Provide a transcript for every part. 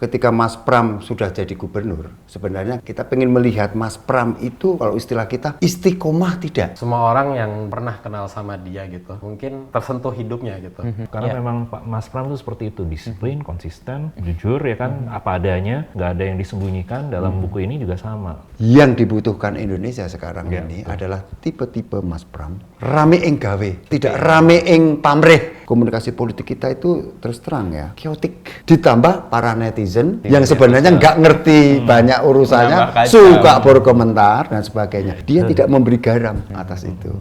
ketika Mas Pram sudah jadi gubernur, sebenarnya kita pengen melihat Mas Pram itu kalau istilah kita istiqomah tidak. Semua orang yang pernah kenal sama dia gitu, mungkin tersentuh hidupnya gitu. Karena memang Pak Mas Pram itu seperti itu, disiplin, konsisten, jujur ya kan, apa adanya, nggak ada yang disembunyikan. Dalam buku ini juga sama. Yang dibutuhkan Indonesia sekarang ini adalah tipe-tipe Mas Pram, rame ing gawe, tidak rame ing pamrih. Komunikasi politik kita itu terus terang ya, chaotic. Ditambah para netizen yang sebenarnya nggak ngerti banyak urusannya, suka berkomentar dan sebagainya. Dia tidak memberi garam atas itu.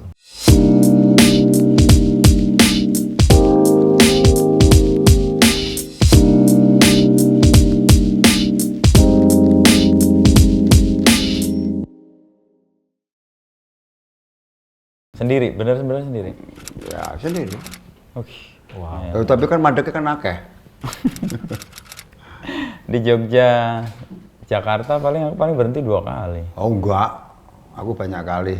Sendiri, benar-benar sendiri. Ya sendiri. Oke. Wow. Tapi kan madeknya kan akeh. Di Jogja, Jakarta aku paling berhenti 2 kali. Oh enggak, aku banyak kali.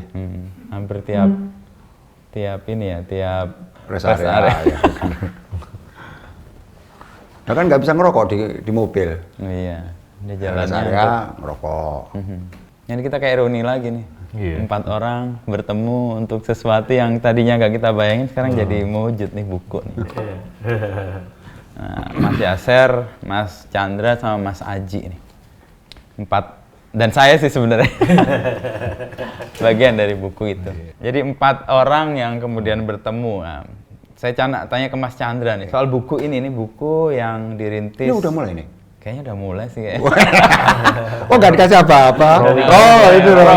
Hampir tiap ini ya, tiap Rest area. Ya. Ya kan nggak bisa ngerokok di mobil. Iya, di Rest jalannya. area ngerokok. Jadi kita kayak ironi lagi nih. 4 orang bertemu untuk sesuatu yang tadinya nggak kita bayangin, sekarang jadi mewujud nih, buku nih. Nah, Mas Yaser, Mas Chandra, sama Mas Aji nih. 4, dan saya sih sebenarnya bagian dari buku itu. Jadi 4 orang yang kemudian bertemu. Nah, saya tanya ke Mas Chandra nih soal buku ini buku yang dirintis. Ini udah mulai nih. Kayaknya udah mulai sih kayak. Oh nggak dikasih apa-apa. Oh itu loh.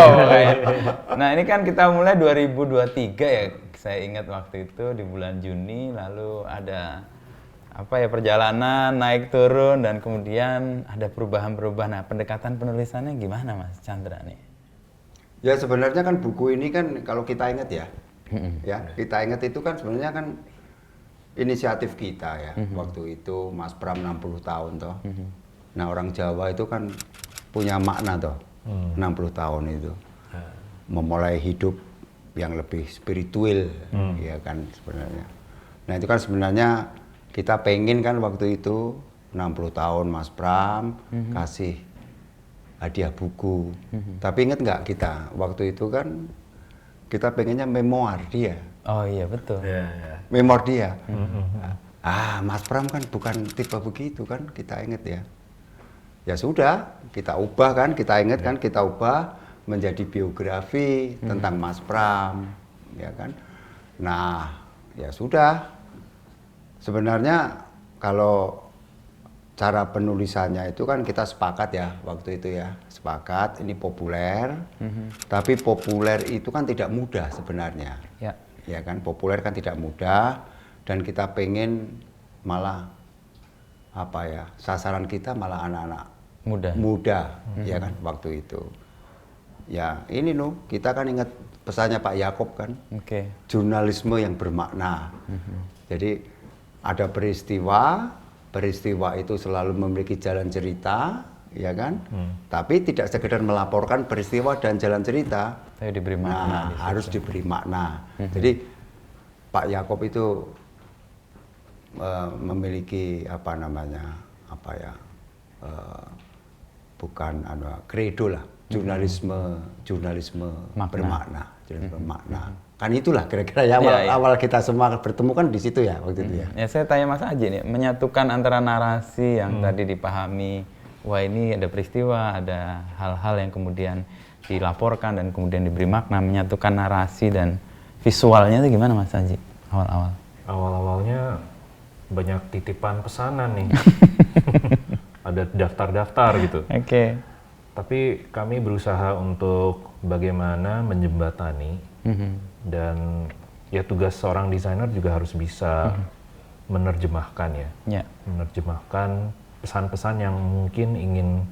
Nah ini kan kita mulai 2023 ya. Saya ingat waktu itu di bulan Juni, lalu ada perjalanan naik turun dan kemudian ada perubahan-perubahan. Nah pendekatan penulisannya gimana Mas Chandra nih? Ya sebenarnya kan buku ini kan kalau kita ingat ya, kita ingat itu kan sebenarnya kan inisiatif kita ya. Waktu itu Mas Pram 60 tahun toh. Nah orang Jawa itu kan punya makna toh, 60 tahun itu. Memulai hidup yang lebih spiritual ya kan sebenarnya. Nah itu kan sebenarnya kita pengen kan waktu itu 60 tahun Mas Pram kasih hadiah buku. Tapi ingat nggak kita waktu itu kan kita pengennya memoir dia. Oh iya betul. Memor dia. Mas Pram kan bukan tipe begitu kan, kita ingat ya. Ya sudah, kita ubah kan, kita ingat kan, kita ubah menjadi biografi tentang Mas Pram, ya kan. Nah, ya sudah. Sebenarnya kalau cara penulisannya itu kan kita sepakat ya waktu itu ya, sepakat ini populer. Tapi populer itu kan tidak mudah sebenarnya. Ya kan, populer kan tidak mudah dan kita pengen malah sasaran kita malah anak-anak muda ya kan waktu itu. Ya ini kita kan ingat pesannya Pak Yaakob kan, jurnalisme yang bermakna. Jadi ada peristiwa itu selalu memiliki jalan cerita, ya kan? Tapi tidak sekedar melaporkan peristiwa dan jalan cerita. Tapi diberi makna. Harus diberi makna. Jadi Pak Yaakob itu memiliki bukan kredo lah, jurnalisme bermakna, Kan itulah kira-kira ya awal kita semua bertemu kan di situ ya waktu itu ya. Ya saya tanya Mas Aji nih, menyatukan antara narasi yang tadi dipahami, wah ini ada peristiwa, ada hal-hal yang kemudian dilaporkan dan kemudian diberi makna, menyatukan narasi dan visualnya itu gimana Mas Aji awal-awal? Awal-awalnya banyak titipan pesanan nih. Ada daftar-daftar gitu. Tapi kami berusaha untuk bagaimana menjembatani dan ya tugas seorang desainer juga harus bisa menerjemahkan menerjemahkan pesan-pesan yang mungkin ingin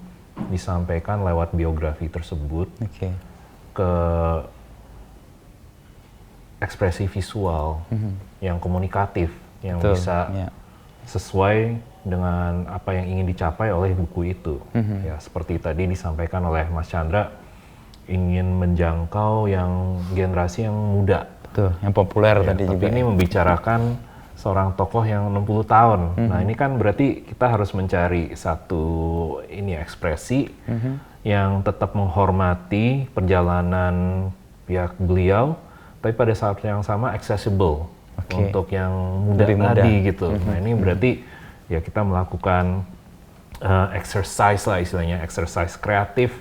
disampaikan lewat biografi tersebut ke ekspresi visual yang komunikatif, yang bisa sesuai dengan apa yang ingin dicapai oleh buku itu. Ya seperti tadi disampaikan oleh Mas Chandra, ingin menjangkau yang generasi yang muda. Betul, yang populer tadi tapi juga. Ini membicarakan seorang tokoh yang 60 tahun. Nah ini kan berarti kita harus mencari satu ekspresi yang tetap menghormati perjalanan pihak beliau, tapi pada saat yang sama accessible untuk yang muda tadi gitu. Nah ini berarti ya kita melakukan exercise lah istilahnya, exercise kreatif.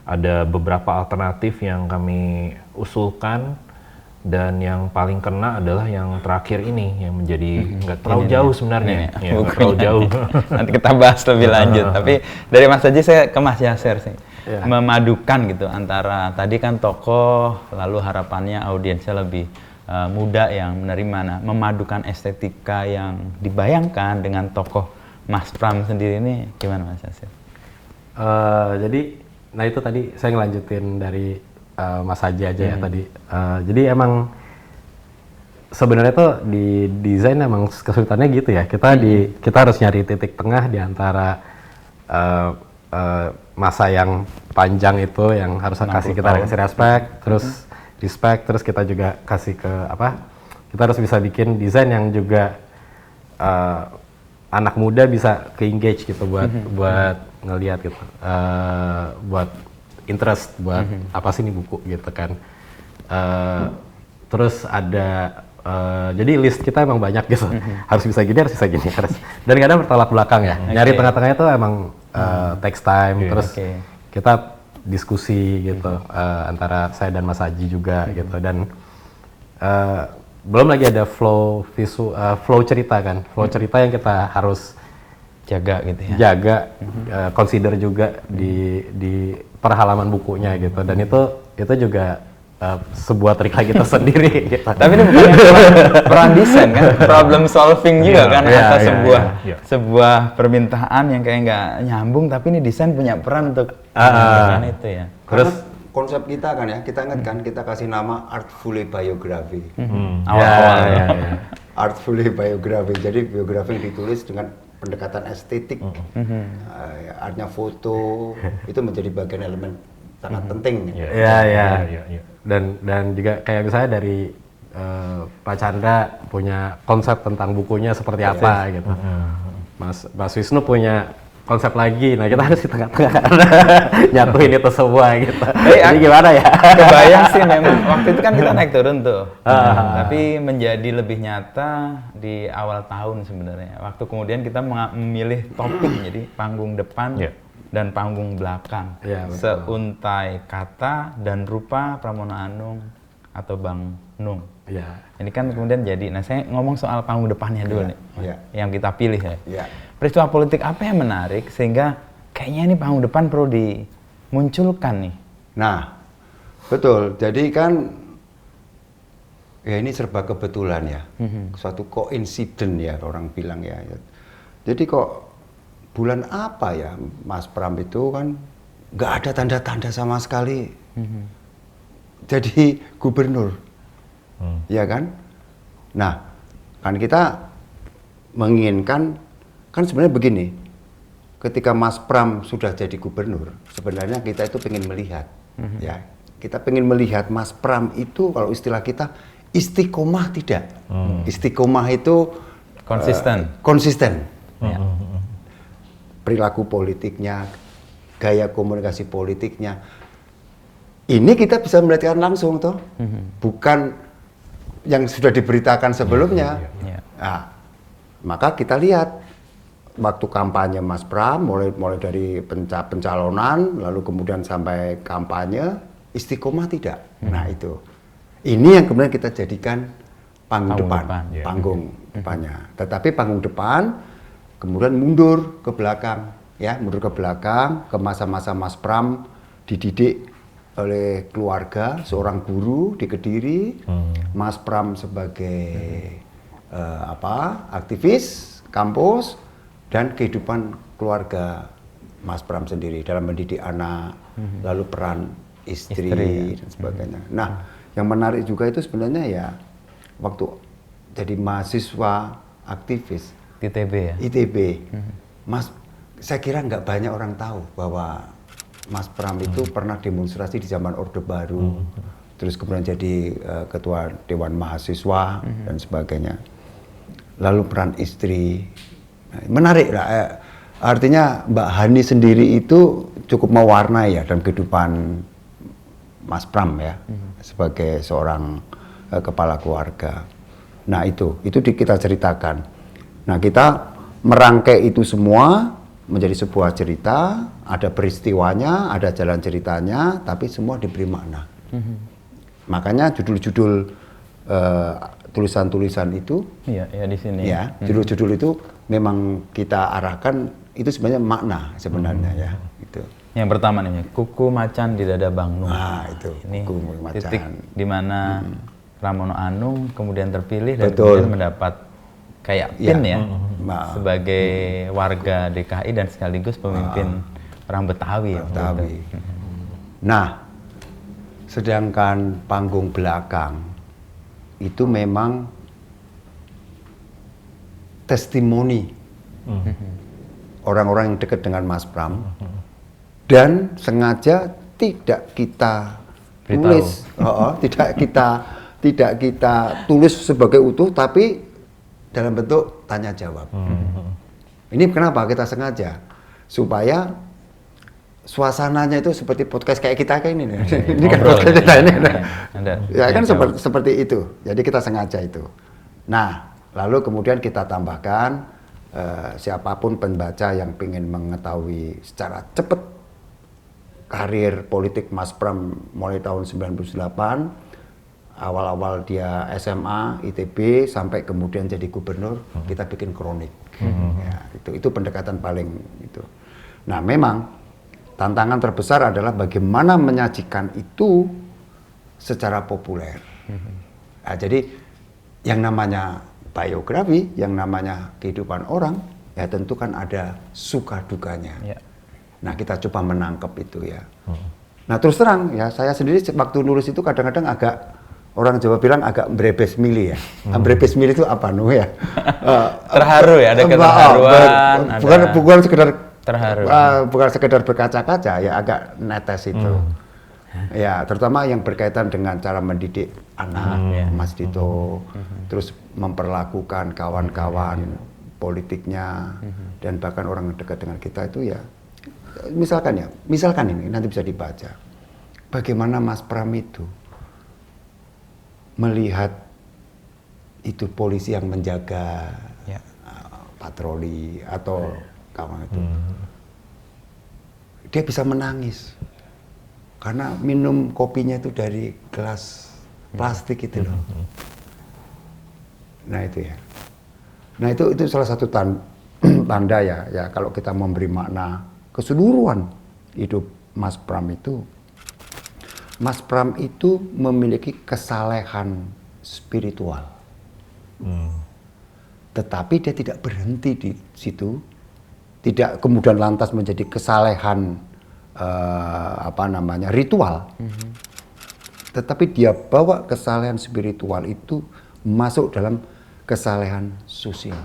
Ada beberapa alternatif yang kami usulkan. Dan yang paling kena adalah yang terakhir ini, yang menjadi nggak terlalu jauh sebenarnya. Ya, nggak terlalu jauh. Nanti kita bahas lebih lanjut. Tapi dari Mas Haji saya ke Mas Yasser sih. Memadukan gitu antara tadi kan tokoh, lalu harapannya audiensnya lebih muda yang menerima. Nah, memadukan estetika yang dibayangkan dengan tokoh Mas Pram sendiri ini gimana Mas Yasser? Jadi, nah itu tadi saya ngelanjutin dari Mas Haji aja ya tadi. Jadi emang sebenarnya tuh di desain emang kesulitannya gitu ya. Kita harus nyari titik tengah di antara masa yang panjang itu yang harus kita kasih respect, terus kita juga kasih kita harus bisa bikin desain yang juga anak muda bisa ke-engage gitu buat ngelihat gitu. Buat interest buat apa sih ini buku gitu kan. Terus ada jadi list kita emang banyak gitu. Harus bisa gini, dan kadang bertolak belakang ya. Nyari tengah-tengahnya tuh emang takes time. Terus kita diskusi gitu antara saya dan Mas Haji juga gitu. Dan belum lagi ada flow cerita kan. Flow cerita yang kita harus jaga gitu ya. Consider juga di perhalaman bukunya gitu, dan itu juga sebuah trik lagi tersendiri gitu. Tapi ini bukan peran desain kan, problem solving juga kan, atau sebuah permintaan yang kayak nggak nyambung, tapi ini desain punya peran untuk melakukan itu ya. Terus konsep kita kan ya, kita ingat kan kita kasih nama Artfully Biography. Awal-awal Artfully Biography, jadi biografi yang ditulis dengan pendekatan estetik, artinya foto itu menjadi bagian elemen sangat penting. Dan juga kayak misalnya dari Pak Chandra punya konsep tentang bukunya seperti apa gitu. Mas Wisnu punya konsep lagi. Nah, kita harus di tengah-tengah nyatuin itu semua gitu. Jadi gimana ya? Kebayang sih memang waktu itu kan kita naik turun tuh. Tapi menjadi lebih nyata di awal tahun sebenarnya. Waktu kemudian kita memilih topik jadi panggung depan dan panggung belakang. Seuntai kata dan rupa Pramono Anung atau Bang Nung. Ini kan kemudian jadi, nah saya ngomong soal panggung depannya dulu nih, yang kita pilih ya. Peristiwa politik apa yang menarik sehingga kayaknya ini panggung depan perlu dimunculkan nih? Nah, betul. Jadi kan ya ini serba kebetulan ya, suatu koinsiden ya orang bilang ya. Jadi kok bulan apa ya Mas Pram itu kan nggak ada tanda-tanda sama sekali jadi gubernur, ya kan? Nah, kan kita menginginkan, kan sebenarnya begini, ketika Mas Pram sudah jadi gubernur, sebenarnya kita itu pengen melihat, ya, kita pengen melihat Mas Pram itu kalau istilah kita istiqomah tidak, istiqomah itu konsisten, perilaku politiknya, gaya komunikasi politiknya, ini kita bisa melihatkan langsung toh, bukan yang sudah diberitakan sebelumnya. Nah, maka kita lihat waktu kampanye Mas Pram, mulai dari pencalonan, lalu kemudian sampai kampanye, istiqomah tidak. Nah itu, ini yang kemudian kita jadikan panggung depannya. Tetapi panggung depan kemudian mundur ke belakang, ya, mundur ke belakang ke masa-masa Mas Pram dididik oleh keluarga, seorang guru di Kediri, Mas Pram sebagai aktivis kampus, dan kehidupan keluarga Mas Pram sendiri dalam mendidik anak, lalu peran istri dan sebagainya. Nah, yang menarik juga itu sebenarnya ya waktu jadi mahasiswa aktivis ITB ya. ITB, Mas, saya kira nggak banyak orang tahu bahwa Mas Pram itu pernah demonstrasi di zaman Orde Baru, terus kemudian jadi ketua Dewan Mahasiswa dan sebagainya. lalu peran istri. Menarik lah. Artinya Mbak Hani sendiri itu cukup mewarnai ya dalam kehidupan Mas Pram ya, sebagai seorang kepala keluarga. Nah itu kita ceritakan. Nah kita merangkai itu semua menjadi sebuah cerita, ada peristiwanya, ada jalan ceritanya, tapi semua diberi makna. Makanya judul-judul tulisan-tulisan itu, ya di sini. Ya, judul-judul itu memang kita arahkan itu sebenarnya makna sebenarnya ya. Itu. Yang pertama nih, Kuku Macan di Dada Bang Nung. Nah itu, ini Kuku Macan. titik di mana Pramono Anung kemudian terpilih dan Betul. kemudian mendapat kayak pin ya, sebagai warga DKI dan sekaligus pemimpin orang Betawi. Betawi. Nah, sedangkan panggung belakang itu memang testimoni orang-orang yang dekat dengan Mas Pram dan sengaja tidak kita tulis, tidak kita tulis sebagai utuh, tapi dalam bentuk tanya jawab. Ini kenapa kita sengaja? Supaya suasananya itu seperti podcast kayak kita kayak ini nih. Ini kan podcast kita ini. Ya kan seperti itu. Jadi kita sengaja itu. Nah, lalu kemudian kita tambahkan siapapun pembaca yang ingin mengetahui secara cepat karir politik Mas Pram mulai tahun 98, awal-awal dia SMA, ITB, sampai kemudian jadi gubernur, kita bikin kronik. Ya, itu pendekatan paling itu. Nah, memang tantangan terbesar adalah bagaimana menyajikan itu secara populer. Nah, jadi yang namanya biografi, yang namanya kehidupan orang, ya tentu kan ada suka dukanya. Ya. Nah, kita coba menangkap itu ya. Nah, terus terang ya, saya sendiri waktu nulis itu kadang-kadang agak, orang Jawa bilang agak mbrebes mili ya. Mbrebes mili itu apa ya? Terharu ya, ada keterharuan. Bukan sekedar terharu. Bukan sekedar berkaca-kaca ya, agak netes itu. Ya, terutama yang berkaitan dengan cara mendidik anak, Mas Dito, terus memperlakukan kawan-kawan politiknya dan bahkan orang dekat dengan kita itu ya. Misalkan ini nanti bisa dibaca. Bagaimana Mas Pram itu melihat itu polisi yang menjaga patroli atau kawan itu, dia bisa menangis karena minum kopinya itu dari gelas plastik itu loh. Nah itu ya. Nah itu salah satu tanda ya kalau kita memberi makna keseluruhan hidup Mas Pram itu. Mas Pram itu memiliki kesalehan spiritual. Tetapi dia tidak berhenti di situ. Tidak kemudian lantas menjadi kesalehan ritual. Tetapi dia bawa kesalehan spiritual itu masuk dalam kesalehan sosial.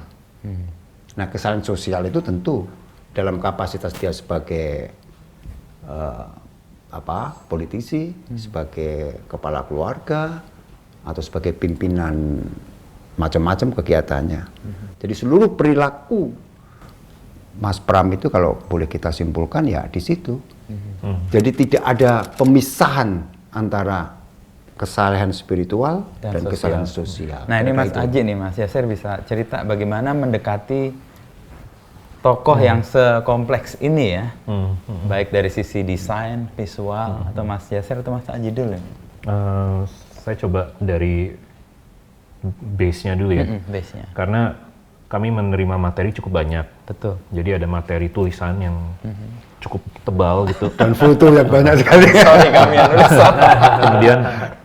Nah, kesalehan sosial itu tentu dalam kapasitas dia sebagai politisi, sebagai kepala keluarga, atau sebagai pimpinan macam-macam kegiatannya. Jadi seluruh perilaku Mas Pram itu kalau boleh kita simpulkan ya di situ. Jadi tidak ada pemisahan antara kesalehan spiritual dan kesalehan sosial. Nah ini Mas Aji nih, Mas Yaser bisa cerita bagaimana mendekati tokoh yang sekompleks ini ya, baik dari sisi desain, visual, atau Mas Yaser atau Mas Aji dulu? Saya coba dari base-nya dulu ya, base-nya. Karena kami menerima materi cukup banyak. Betul. Jadi ada materi tulisan yang cukup tebal gitu. Dan foto yang banyak sekali. Sorry kami yang nulis. Kemudian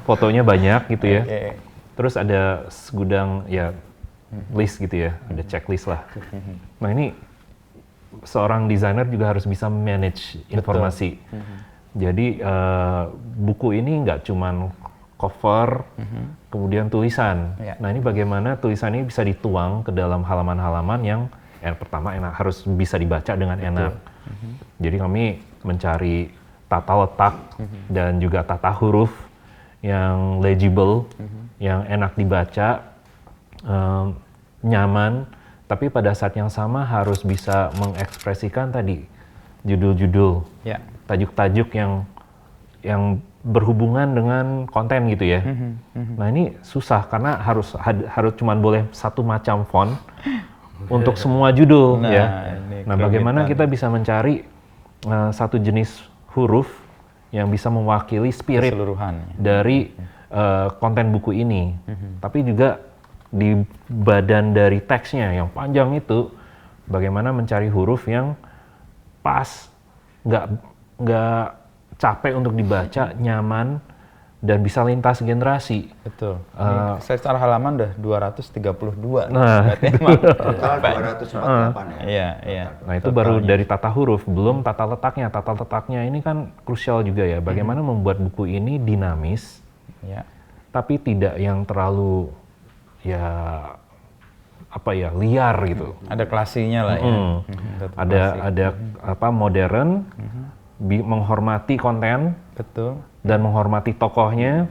fotonya banyak gitu ya. Terus ada segudang ya list gitu ya, ada checklist lah. Nah ini seorang desainer juga harus bisa manage informasi. Jadi buku ini nggak cuman cover, kemudian tulisan. Nah ini bagaimana tulisan ini bisa dituang ke dalam halaman-halaman yang pertama harus bisa dibaca dengan enak. Jadi kami mencari tata letak dan juga tata huruf yang legible, yang enak dibaca, nyaman, tapi pada saat yang sama harus bisa mengekspresikan tadi judul-judul, tajuk-tajuk yang berhubungan dengan konten gitu ya. Nah ini susah karena harus cuman boleh satu macam font untuk semua judul ya. Nah bagaimana kita bisa mencari satu jenis huruf yang bisa mewakili spirit dari konten buku ini, tapi juga di badan dari teksnya yang panjang itu, bagaimana mencari huruf yang pas, nggak capek untuk dibaca, nyaman, dan bisa lintas generasi. Betul. Saya secara halaman udah 232. Nah, total 248 ya. Iya. Nah itu baru dari tata huruf, belum tata letaknya. Tata letaknya ini kan krusial juga ya. Bagaimana membuat buku ini dinamis, tapi tidak yang terlalu liar gitu. Ada klasinya lah ya. Ada modern, menghormati konten, betul, dan menghormati tokohnya,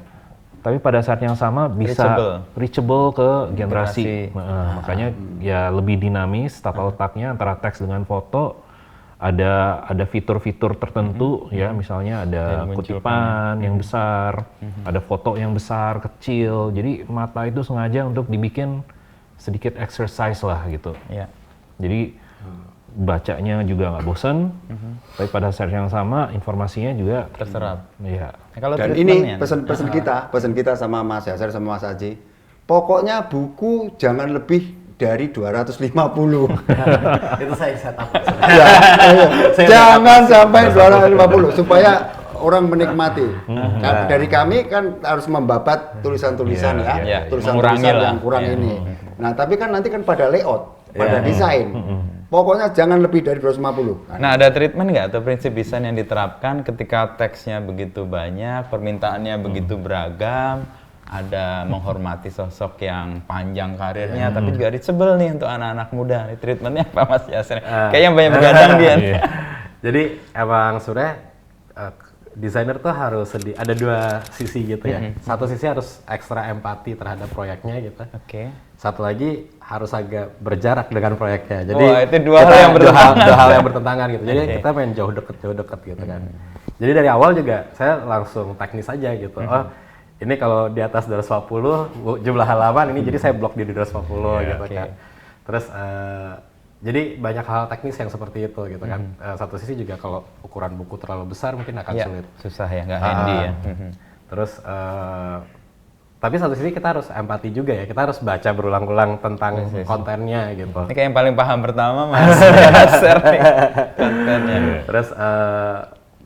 tapi pada saat yang sama bisa reachable ke generasi. Makanya ya lebih dinamis tata letaknya antara teks dengan foto. Ada fitur-fitur tertentu ya, misalnya ada kutipan yang besar, ada foto yang besar, kecil. Jadi mata itu sengaja untuk dibikin sedikit exercise lah gitu. Jadi bacanya juga nggak bosan, tapi pada saat yang sama informasinya juga terserap. Iya. Kalau dan ini pesan kita sama Mas Yasser sama Mas Aji, pokoknya buku jangan lebih dari 250. Itu saya tahu. Jangan sampai 250 supaya orang menikmati. Dari kami kan harus membabat tulisan-tulisan tulisan-tulisan yang kurang ini. Nah, tapi kan nanti kan pada layout, pada desain. Pokoknya jangan lebih dari 250. Nah, ada treatment nggak atau prinsip desain yang diterapkan ketika teksnya begitu banyak, permintaannya begitu beragam, ada menghormati sosok yang panjang karirnya, tapi juga reachable nih untuk anak-anak muda. Treatmentnya apa Mas Yasser? Kayak yang banyak begadang dia. Jadi emang sebenarnya desainer tuh harus ada dua sisi gitu ya. Satu sisi harus ekstra empati terhadap proyeknya gitu. Satu lagi harus agak berjarak dengan proyeknya. Jadi itu dua hal yang bertentangan gitu. Jadi kita main jauh deket gitu kan. Jadi dari awal juga saya langsung teknis aja gitu. Oh, ini kalau di atas 250 jumlah halaman ini, jadi saya blok di 250 gitu kan. Terus jadi banyak hal teknis yang seperti itu gitu kan. Satu sisi juga kalau ukuran buku terlalu besar mungkin akan sulit. Susah ya, nggak handy ya. Terus tapi satu sisi kita harus empati juga ya. Kita harus baca berulang-ulang tentang kontennya gitu. Ini kayak yang paling paham pertama Mas Yasser nih kontennya. Terus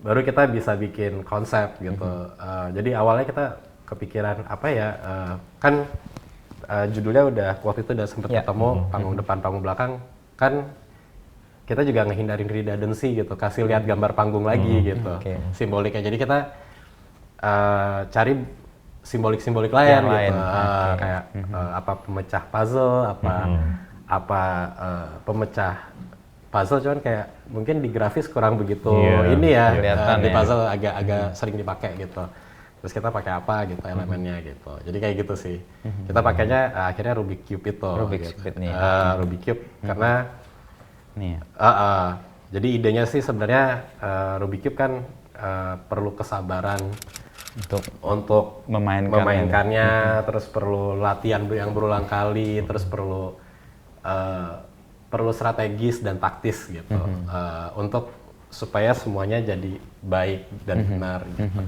baru kita bisa bikin konsep gitu. Jadi awalnya kita kepikiran apa ya, kan judulnya udah waktu itu udah sempet ketemu panggung depan panggung belakang, kan kita juga ngehindarin redundancy gitu, kasih lihat gambar panggung lagi gitu, simboliknya. Jadi kita cari simbolik lain gitu, kayak apa pemecah puzzle, apa pemecah puzzle, cuman kayak mungkin di grafis kurang begitu ini ya, di puzzle agak sering dipakai gitu. Terus kita pakai apa gitu elemennya gitu. Jadi kayak gitu sih. Kita pakainya akhirnya Rubik Cube itu. Rubik Cube karena jadi idenya sih sebenarnya Rubik Cube kan perlu kesabaran untuk memainkannya, terus perlu latihan yang berulang kali, terus perlu strategis dan taktis gitu untuk supaya semuanya jadi baik dan benar gitu.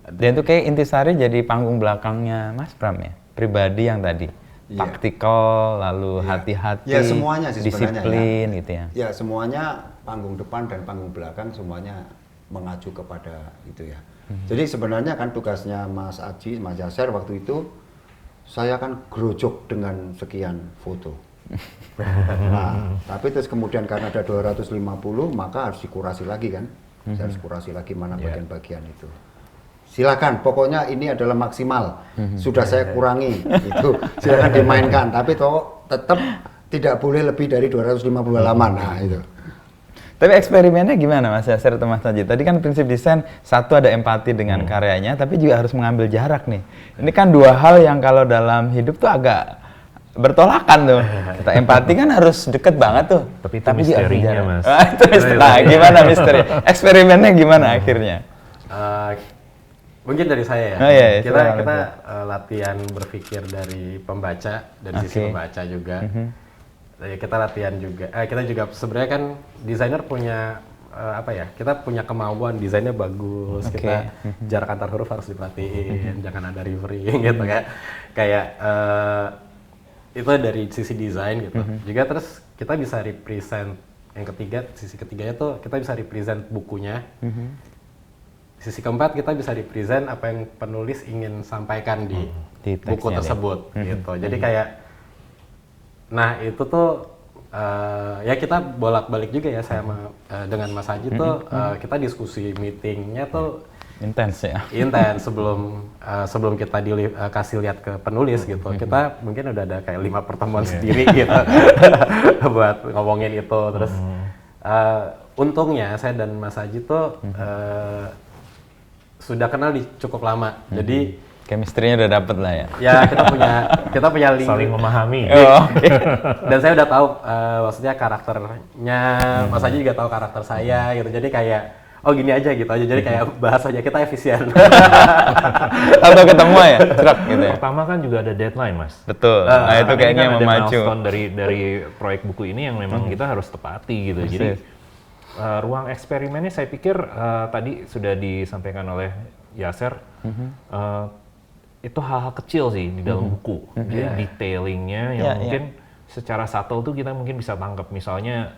Dan itu kayak intisari jadi panggung belakangnya Mas Pram ya, pribadi yang tadi taktikal, lalu hati-hati, semuanya sih disiplin gitu ya. Ya semuanya, panggung depan dan panggung belakang semuanya mengacu kepada itu ya. Jadi sebenarnya kan tugasnya Mas Aji, Mas Yasser waktu itu, saya kan grojok dengan sekian foto. Nah, tapi terus kemudian karena ada 250, maka harus dikurasi lagi kan. Saya harus kurasi lagi mana bagian-bagian itu. Silakan, pokoknya ini adalah maksimal. Sudah saya kurangi itu. Silakan dimainkan, tapi tetap tidak boleh lebih dari 250 halaman. Nah, itu. Tapi eksperimennya gimana Mas Yasser atau Mas Najib? Tadi kan prinsip desain, satu ada empati dengan karyanya, tapi juga harus mengambil jarak nih. Ini kan dua hal yang kalau dalam hidup tuh agak bertolakan tuh. Kita empati kan harus deket banget tuh. Tapi itu misterinya, Mas. Itu misteri. Nah, gimana misteri? Eksperimennya gimana akhirnya? Mungkin dari saya ya. Oh, iya, kita latihan berpikir dari pembaca, dari sisi pembaca juga. Kita latihan juga. Kita juga sebenarnya kan desainer punya kita punya kemauan desainnya bagus. Kita jarak antar huruf harus diperhatiin, jangan ada revering gitu kayak itu dari sisi desain gitu. Juga terus kita bisa represent yang ketiga, sisi ketiganya tuh kita bisa represent bukunya. Sisi keempat kita bisa represent apa yang penulis ingin sampaikan di buku tersebut gitu. Jadi kayak nah itu tuh ya kita bolak-balik juga ya saya dengan Mas Haji tuh kita diskusi meetingnya tuh intens ya. Intens sebelum kita kasih lihat ke penulis gitu. Kita mungkin udah ada kayak 5 pertemuan sendiri gitu buat ngomongin itu. Terus untungnya saya dan Mas Haji tuh sudah kenal cukup lama. Jadi chemistry-nya udah dapet lah ya. Ya kita punya link. Saling memahami. Dan saya udah tahu maksudnya karakternya, Mas Haji juga tahu karakter saya gitu. Jadi kayak gini aja gitu aja. Jadi kayak bahasanya kita efisien. Atau ketemu ya, cerak gitu ya. Pertama kan juga ada deadline, Mas. Betul. Nah, itu kayaknya kan memacu. Ada milestone dari proyek buku ini yang memang kita harus tepati gitu. Jadi ruang eksperimennya saya pikir tadi sudah disampaikan oleh Yasser. Itu hal-hal kecil sih di dalam buku. Jadi detailingnya yang mungkin secara subtle tuh kita mungkin bisa tangkap. Misalnya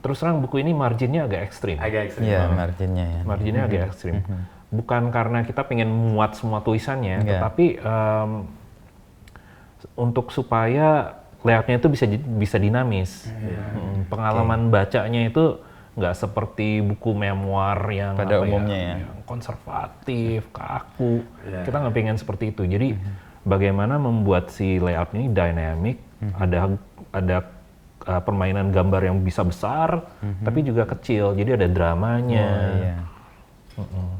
terus terang buku ini marginnya agak ekstrim. Iya, marginnya ya. Marginnya agak ekstrim. Bukan karena kita pengen muat semua tulisannya, tetapi untuk supaya layoutnya itu bisa dinamis. Pengalaman bacanya itu nggak seperti buku memoir yang pada umumnya yang konservatif, kaku. Kita nggak pengen seperti itu. Jadi bagaimana membuat si layout ini dynamic, ada permainan gambar yang bisa besar, tapi juga kecil. Jadi ada dramanya.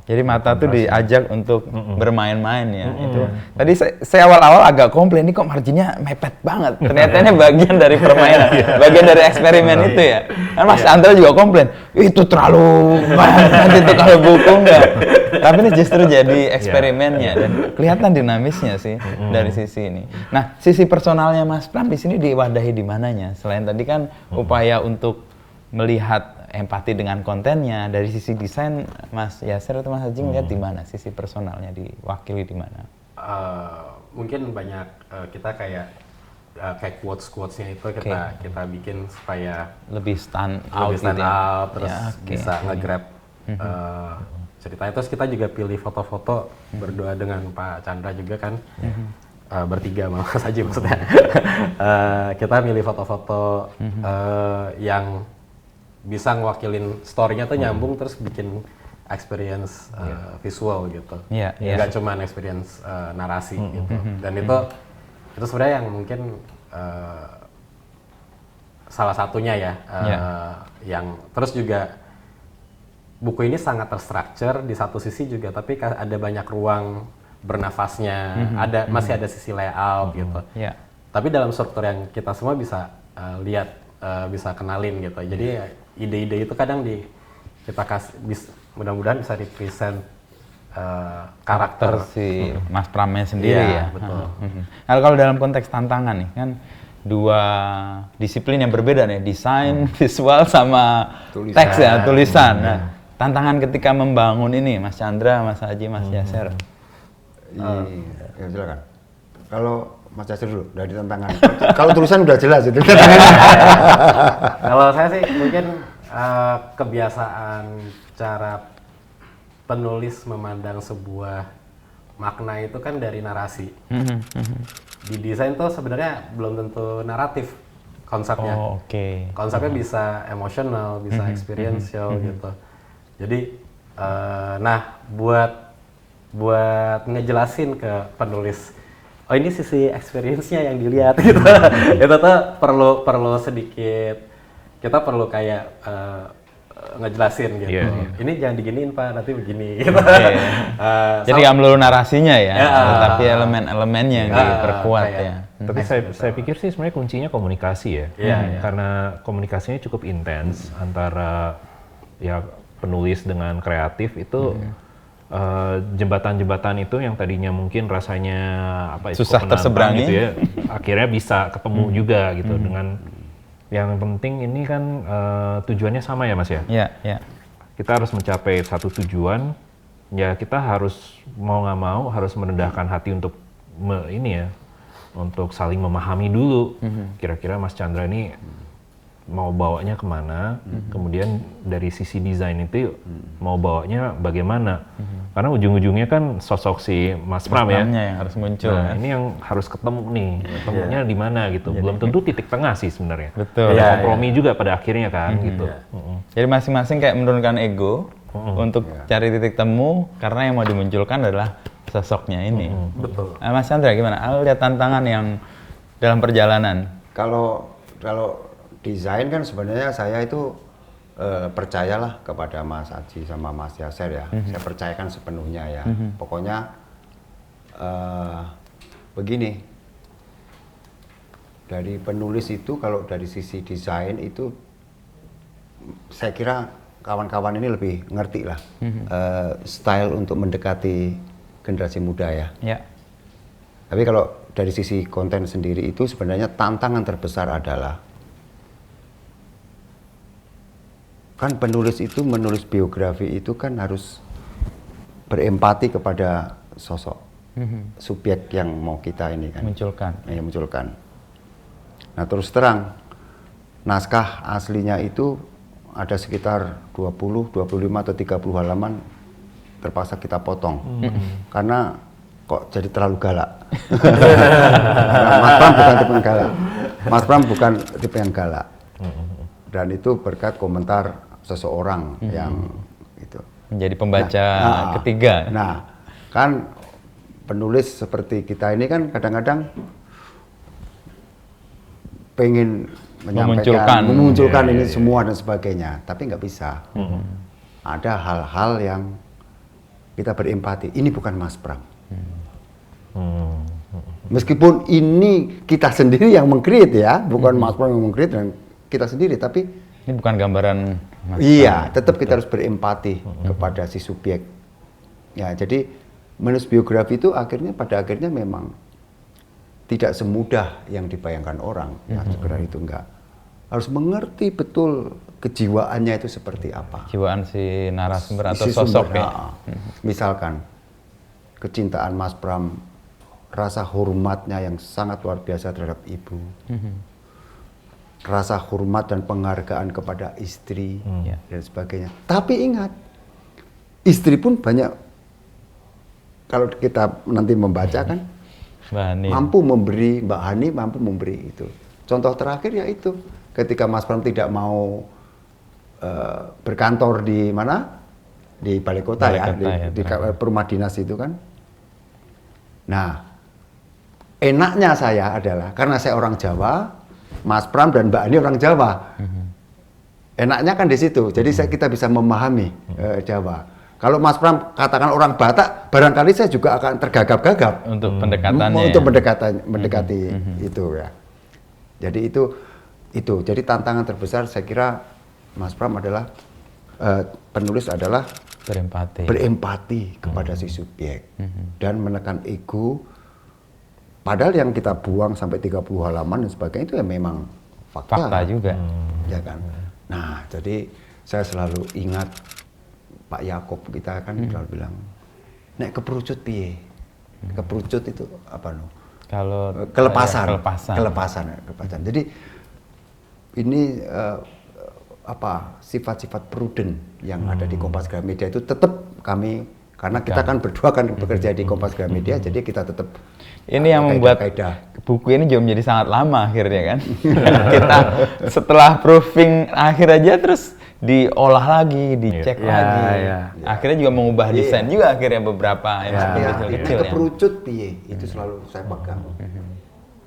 Jadi mata tuh diajak untuk bermain-main ya. Itu. Tadi saya awal-awal agak komplain, ini kok marginnya mepet banget. Ternyata ini bagian dari permainan, bagian dari eksperimen itu ya. Kan Mas Andra juga komplain, itu terlalu banget itu kalau buku enggak. Tapi ini justru jadi eksperimennya dan kelihatan dinamisnya sih dari sisi ini. Nah, sisi personalnya Mas Pram di sini diwadahi di mananya? Selain tadi kan upaya untuk melihat empati dengan kontennya, dari sisi desain Mas Yasser atau Mas Haji ngeliat di mana sisi personalnya diwakili di mana? Mungkin banyak kita kayak quotes-quotesnya itu kita bikin supaya lebih stand out, terus bisa nge-grab ceritanya. Terus kita juga pilih foto-foto berdua dengan Pak Chandra juga kan, bertiga sama Mas Haji maksudnya. Kita milih foto-foto yang bisa ngewakilin story-nya tuh nyambung terus bikin experience visual gitu. Nggak cuma experience narasi gitu. Dan itu sebenarnya yang mungkin salah satunya ya. Yang terus juga buku ini sangat terstruktur di satu sisi juga, tapi ada banyak ruang bernafasnya. Masih ada sisi layout gitu. Tapi dalam struktur yang kita semua bisa lihat, bisa kenalin gitu. Jadi ide-ide itu kadang kita kasih, mudah-mudahan bisa represent karakter si Mas Pramnya sendiri ya. Betul. Nah, kalau dalam konteks tantangan nih kan dua disiplin yang berbeda nih, desain visual sama teks ya, tulisan. Nah, tantangan ketika membangun ini Mas Chandra, Mas Haji, Mas Yasser. Ya silakan. Kalau Mas Yasser dulu dari tantangan. Kalau tulisan udah jelas itu. Kalau saya sih mungkin kebiasaan cara penulis memandang sebuah makna itu kan dari narasi. Di desain tuh sebenarnya belum tentu naratif konsepnya. Konsepnya bisa emosional, bisa experiential gitu. Jadi, buat ngejelasin ke penulis, ini sisi experience-nya yang dilihat gitu. Itu tuh perlu sedikit, kita perlu kayak ngejelasin gitu. Ini jangan diginiin Pak, nanti begini gitu. Jadi nggak melulu narasinya ya, tapi elemen-elemennya yang diperkuat ya. Tapi saya pikir sih sebenarnya kuncinya komunikasi ya. Karena komunikasinya cukup intens antara ya penulis dengan kreatif itu jembatan-jembatan itu yang tadinya mungkin rasanya susah terseberangi gitu ya, akhirnya bisa ketemu juga gitu dengan yang penting ini kan tujuannya sama ya Mas ya. Iya. Kita harus mencapai satu tujuan, ya kita harus mau nggak mau harus merendahkan hati untuk untuk saling memahami dulu. Kira-kira Mas Chandra ini mau bawanya kemana, kemudian dari sisi desain itu mau bawanya bagaimana. Karena ujung-ujungnya kan sosok si Mas Pram ya. yang harus muncul. Nah, ini yang harus ketemu nih, ketemunya di mana gitu. Belum tentu titik tengah sih sebenarnya. Betul. Ada kompromi juga pada akhirnya kan gitu. Jadi masing-masing kayak menurunkan ego untuk cari titik temu karena yang mau dimunculkan adalah sosoknya ini. Betul. Mas Chandra gimana? Lihat tantangan yang dalam perjalanan. Kalau desain kan sebenarnya saya itu percayalah kepada Mas Aji sama Mas Yaser ya. Saya percayakan sepenuhnya ya. Pokoknya begini, dari penulis itu kalau dari sisi desain itu saya kira kawan-kawan ini lebih ngerti lah style untuk mendekati generasi muda ya. Tapi kalau dari sisi konten sendiri itu sebenarnya tantangan terbesar adalah kan penulis itu menulis biografi itu kan harus berempati kepada sosok subjek yang mau kita ini kan munculkan. Nah terus terang naskah aslinya itu ada sekitar 20, 25 atau 30 halaman terpaksa kita potong karena kok jadi terlalu galak. Mas Pram bukan tipe yang galak. Dan itu berkat komentar seseorang yang itu menjadi pembaca ketiga. Nah, kan penulis seperti kita ini kan kadang-kadang pengen memunculkan ini semua dan sebagainya, tapi nggak bisa. Ada hal-hal yang kita berempati. Ini bukan Mas Pram. Meskipun ini kita sendiri yang meng-create ya, bukan Mas Pram yang meng-create dan kita sendiri, tapi ini bukan gambaran Mas iya, tetap kita harus berempati kepada si subjek. Ya, jadi menulis biografi itu pada akhirnya memang tidak semudah yang dibayangkan orang. Ya, sekedar itu enggak. Harus mengerti betul kejiwaannya itu seperti apa. Kejiwaan si narasumber atau sosok ya. Misalkan kecintaan Mas Pram, rasa hormatnya yang sangat luar biasa terhadap ibu. Rasa hormat dan penghargaan kepada istri dan sebagainya. Tapi ingat, istri pun banyak, kalau kita nanti membaca kan, mampu memberi, Mbak Hani mampu memberi itu. Contoh terakhir ya itu, ketika Mas Pram tidak mau berkantor di mana? Di balai kota di rumah dinas itu kan. Nah, enaknya saya adalah, karena saya orang Jawa, Mas Pram dan Mbak Ani orang Jawa. Enaknya kan di situ. Jadi kita bisa memahami Jawa. Kalau Mas Pram katakan orang Batak, barangkali saya juga akan tergagap-gagap untuk pendekatannya. Untuk mendekati itu ya. Jadi itu. Jadi tantangan terbesar saya kira Mas Pram adalah penulis adalah berempati kepada si subjek dan menekan ego. Padahal yang kita buang sampai 30 halaman dan sebagainya itu ya memang fakta juga. Ya kan. Nah, jadi saya selalu ingat Pak Yaakob kita kan selalu bilang, nek keperucut piye? Keperucut itu apa no? Kalau kelepasan. Jadi ini sifat-sifat prudent yang ada di Kompas Gramedia itu tetap kami, karena kita kan berdua kan bekerja di Kompas Gramedia, jadi kita tetap ini yang membuat buku ini juga menjadi sangat lama akhirnya kan. Kita setelah proofing akhir aja terus diolah lagi, dicek lagi. Akhirnya juga mengubah desain juga akhirnya beberapa yang kecil-kecil. Keperucut piye itu selalu saya pegang.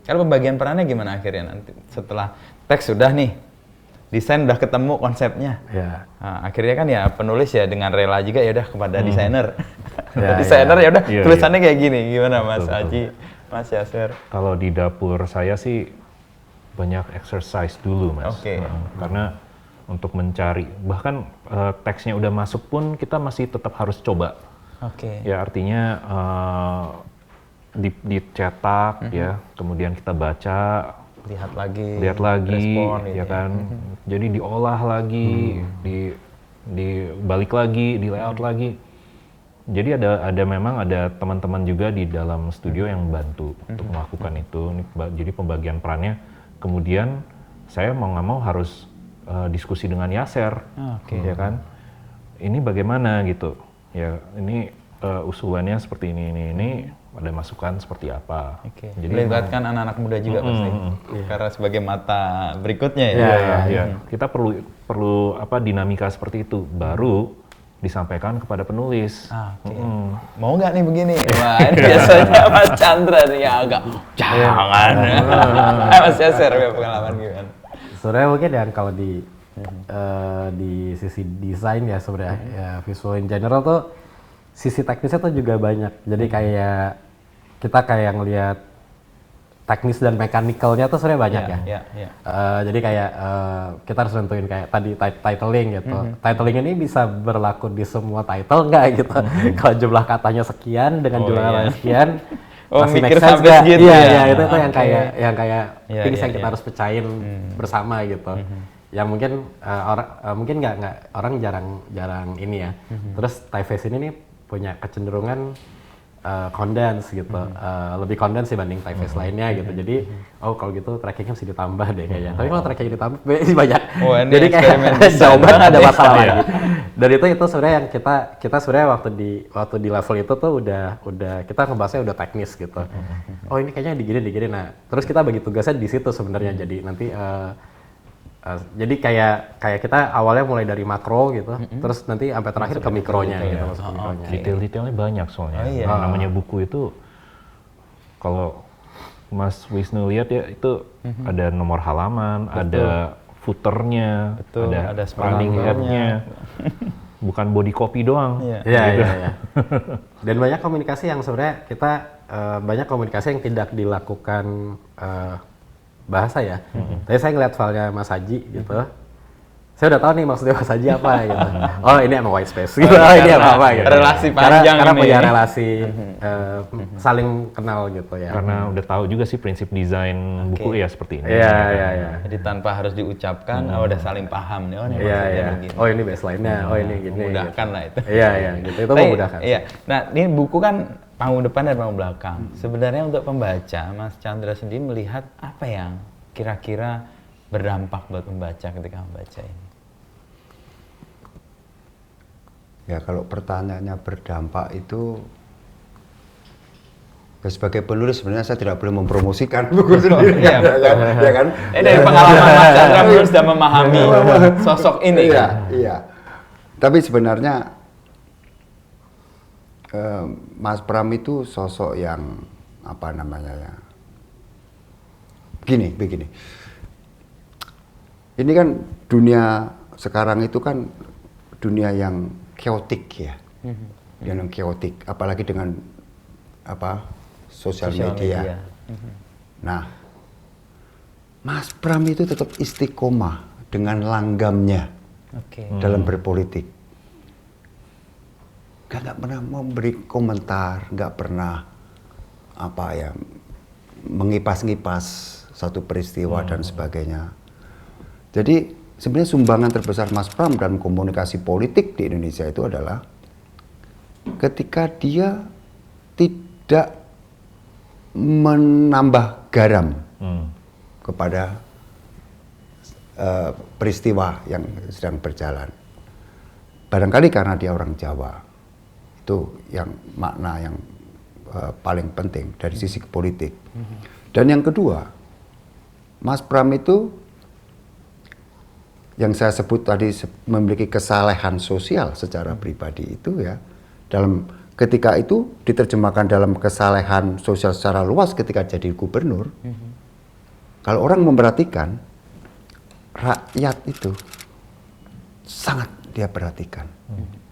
Kalau pembagian perannya gimana akhirnya nanti setelah teks sudah nih, desain udah ketemu konsepnya. Nah, akhirnya kan ya penulis ya dengan rela juga ya udah kepada desainer. Desainer ya udah tulisannya kayak gini. Gimana Mas Aji Mas Yaser? Kalau di dapur saya sih banyak exercise dulu, Mas. Oke. Karena untuk mencari, bahkan teksnya udah masuk pun kita masih tetap harus coba. Oke. Ya artinya dicetak ya, kemudian kita baca, lihat lagi, respon, ya kan. Jadi diolah lagi, dibalik lagi, di layout lagi. Jadi memang ada teman-teman juga di dalam studio yang membantu untuk melakukan itu. Jadi pembagian perannya. Kemudian saya mau nggak mau harus diskusi dengan Yaser, ya kan. Ini bagaimana gitu? Ya ini usulannya seperti ini. Ada masukan seperti apa? Jadi melibatkan anak-anak muda juga pasti, karena sebagai mata berikutnya ya. Iya. Kita perlu dinamika seperti itu, baru disampaikan kepada penulis. Mau nggak nih begini? Wah, ini biasanya Mas Chandra nih yang agak jangan. Mas Yaser, pengalaman gimana? Sebenarnya mungkin yang kalau di sisi desain ya sebenarnya ya visual in general tuh sisi teknisnya tuh juga banyak. Jadi kayak kita kayak ngelihat teknis dan mechanical-nya tuh sebenarnya banyak ya. Jadi kayak kita harus nentuin kayak tadi titling gitu. Titling ini bisa berlaku di semua title nggak gitu. Kalau jumlah katanya sekian dengan jumlah katanya sekian masih make sense nggak? Iya, itu tuh yang kayak things yang kita harus pecahin bersama gitu. Yang mungkin mungkin nggak orang jarang ini ya. Terus typeface ini nih punya kecenderungan condense gitu, lebih condense dibanding typeface lainnya gitu. Jadi, kalau gitu trackingnya mesti ditambah deh kayaknya. Tapi kalau trackingnya ditambah banyak. Jadi kayak jawaban ada masalah lagi. Dan itu sebenarnya yang kita sebenarnya waktu di level itu tuh udah kita ngebahasnya udah teknis gitu. Oh ini kayaknya digini. Nah, terus kita bagi tugasnya di situ sebenarnya. Jadi nanti jadi kayak kita awalnya mulai dari makro gitu, terus nanti sampai terakhir ke mikronya gitu, masuk ke mikronya. Detail-detailnya banyak soalnya. Namanya buku itu, kalau Mas Wisnu lihat ya itu ada nomor halaman, ada footernya, ada running head-nya, bukan body copy doang. Iya. Dan banyak komunikasi yang sebenarnya kita banyak komunikasi yang tidak dilakukan bahasa ya. Tadi saya ngeliat filenya Mas Haji gitu. Saya udah tahu nih maksudnya Mas Haji apa gitu. Oh ini emang white space gitu. Ini apa gitu. Relasi panjang karena ini. punya relasi saling kenal gitu ya. Karena udah tahu juga sih prinsip desain buku ya seperti ini. Iya. Jadi tanpa harus diucapkan, udah saling paham nih. Oh ini maksudnya begini. Oh ini baseline-nya. Oh ini gini. Memudahkan lah itu. Iya gitu. Itu memudahkan. Iya. Nah ini buku kan panggung depan dan panggung belakang. Sebenarnya untuk pembaca, Mas Chandra sendiri melihat apa yang kira-kira berdampak buat pembaca ketika membaca ini? Ya kalau pertanyaannya berdampak itu, sebagai penulis sebenarnya saya tidak boleh mempromosikan buku sendiri. Ya kan? Dari pengalaman Mas Chandra sudah memahami sosok ini. Iya. Tapi sebenarnya Mas Pram itu sosok yang apa namanya ya? Begini. Ini kan dunia sekarang itu kan dunia yang chaotic ya. Yang chaotic, apalagi dengan sosial media. Nah, Mas Pram itu tetap istiqomah dengan langgamnya dalam berpolitik. Nggak pernah memberi komentar, nggak pernah mengipas-ngipas satu peristiwa dan sebagainya. Jadi sebenarnya sumbangan terbesar Mas Pram dalam komunikasi politik di Indonesia itu adalah ketika dia tidak menambah garam kepada peristiwa yang sedang berjalan. Barangkali karena dia orang Jawa, itu yang makna yang paling penting dari sisi politik. Dan yang kedua, Mas Pram itu yang saya sebut tadi memiliki kesalehan sosial secara pribadi itu ya, dalam ketika itu diterjemahkan dalam kesalehan sosial secara luas ketika jadi gubernur. Kalau orang memperhatikan, rakyat itu sangat dia perhatikan.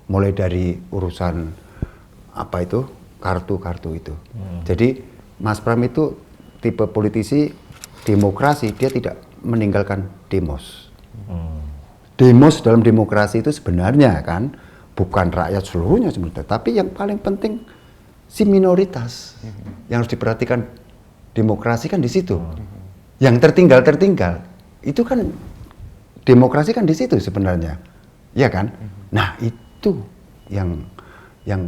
Mulai dari urusan kartu-kartu itu. Jadi Mas Pram itu tipe politisi demokrasi, dia tidak meninggalkan demos. Demos dalam demokrasi itu sebenarnya kan bukan rakyat seluruhnya sebenarnya, tapi yang paling penting si minoritas yang harus diperhatikan. Demokrasi kan di situ. Yang tertinggal itu kan demokrasi kan di situ sebenarnya, ya kan? Nah itu yang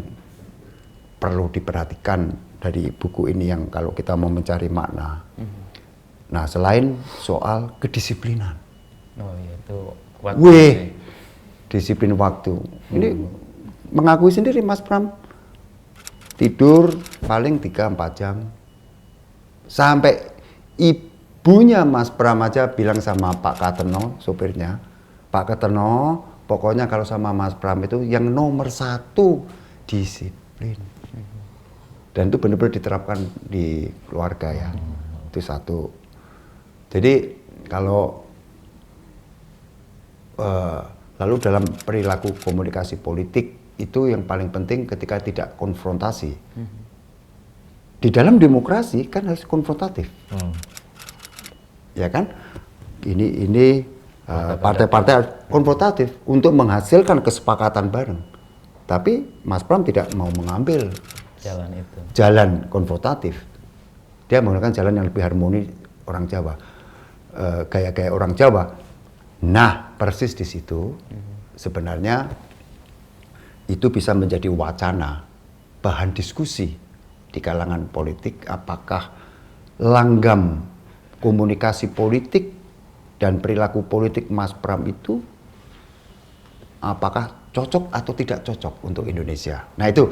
perlu diperhatikan dari buku ini yang kalau kita mau mencari makna. Nah selain soal kedisiplinan. Oh iya, itu disiplin waktu. Ini mengakui sendiri Mas Pram, tidur paling 3-4 jam. Sampai ibunya Mas Pram aja bilang sama Pak Kateno, sopirnya, Pak Kateno, pokoknya kalau sama Mas Pram itu yang nomor 1 disiplin. Dan itu benar-benar diterapkan di keluarga ya. Itu satu. Jadi kalau lalu dalam perilaku komunikasi politik itu yang paling penting ketika tidak konfrontasi. Di dalam demokrasi kan harus konfrontatif, ya kan? Ini partai-partai harus konfrontatif untuk menghasilkan kesepakatan bareng. Tapi Mas Pram tidak mau mengambil jalan konfrontatif. Dia menggunakan jalan yang lebih harmoni orang Jawa, gaya-gaya orang Jawa. Nah, persis di situ sebenarnya itu bisa menjadi wacana, bahan diskusi di kalangan politik, apakah langgam komunikasi politik dan perilaku politik Mas Pram itu apakah cocok atau tidak cocok untuk Indonesia. Nah itu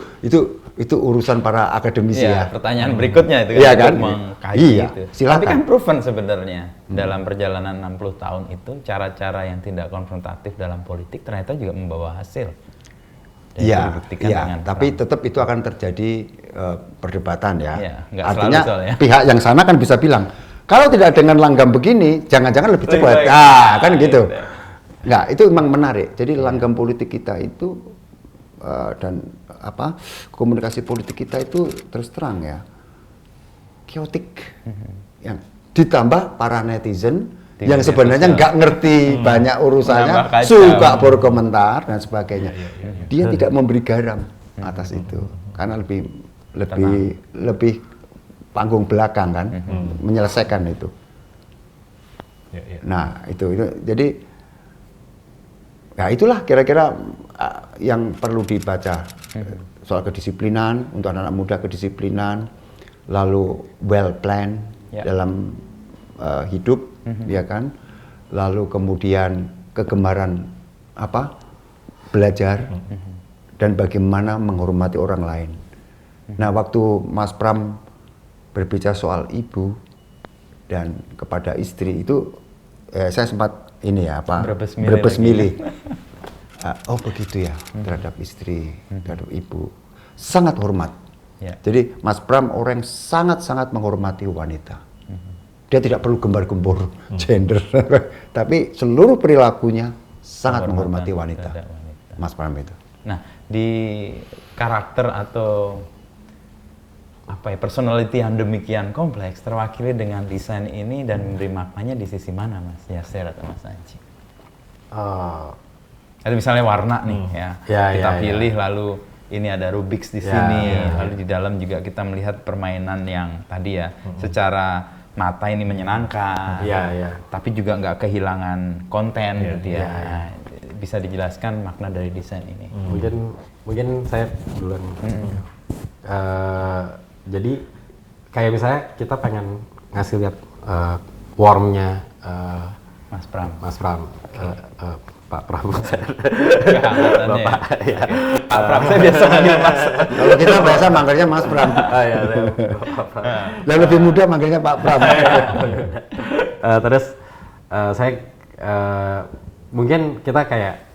urusan para akademisi ya. Pertanyaan berikutnya itu kan, iya, kan? Mengkaji iya, itu. Silakan. Tapi kan proven sebenarnya dalam perjalanan 60 tahun itu cara-cara yang tidak konfrontatif dalam politik ternyata juga membawa hasil. Iya, tapi tetap itu akan terjadi perdebatan ya. Artinya pihak yang sana kan bisa bilang, kalau tidak dengan langgam begini, jangan-jangan lebih cepat. Kan gitu. Nggak, itu memang menarik. Jadi langgam politik kita itu dan komunikasi politik kita itu terus terang ya, chaotic. Yang ditambah para netizen yang sebenarnya nggak ngerti banyak urusannya, suka berkomentar dan sebagainya. Dia tidak memberi garam atas itu, karena lebih panggung belakang kan, menyelesaikan itu. Nah itu jadi ya itulah kira-kira yang perlu dibaca soal kedisiplinan untuk anak-anak muda, kedisiplinan, lalu well plan dalam hidup, ya kan, lalu kemudian kegemaran belajar dan bagaimana menghormati orang lain. Nah waktu Mas Pram berbicara soal ibu dan kepada istri itu saya sempat berebes milih. Oh begitu ya, terhadap istri, terhadap ibu, sangat hormat. Jadi Mas Pram orang yang sangat-sangat menghormati wanita. Dia tidak perlu gembar-gembor gender, tapi seluruh perilakunya sangat menghormati wanita. Mas Pram itu. Nah, di karakter atau personality yang demikian kompleks terwakili dengan desain ini dan memberi maknanya di sisi mana, Mas Yasser atau Mas Anji? Ada misalnya warna nih kita pilih lalu ini ada Rubik's di sini, lalu di dalam juga kita melihat permainan yang tadi secara mata ini menyenangkan, tapi juga nggak kehilangan konten gitu ya. Nah, bisa dijelaskan makna dari desain ini? Mungkin saya duluan. Jadi kayak misalnya kita pengen ngasih lihat warmnya Mas Pram. Pak Pram. Bapak. Pak Pram saya biasa manggil Mas. Kalau kita biasa manggilnya Mas Pram. Dan lebih muda manggilnya Pak Pram. Terus saya mungkin kita kayak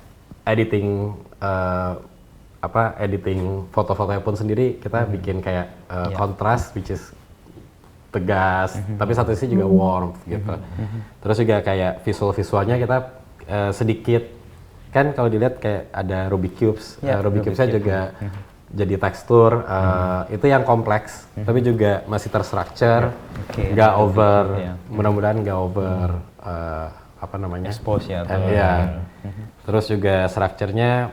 editing editing foto-fotonya pun sendiri kita bikin kayak kontras, which is tegas, tapi satu sisi juga warmth gitu. Terus juga kayak visualnya kita sedikit kan kalau dilihat kayak ada Rubik Cubes, Rubik Cubes-nya juga jadi tekstur, itu yang kompleks, tapi juga masih terstruktur, nggak over, mudah-mudahan nggak over, apa namanya? Expose ya. Terus juga strukturnya,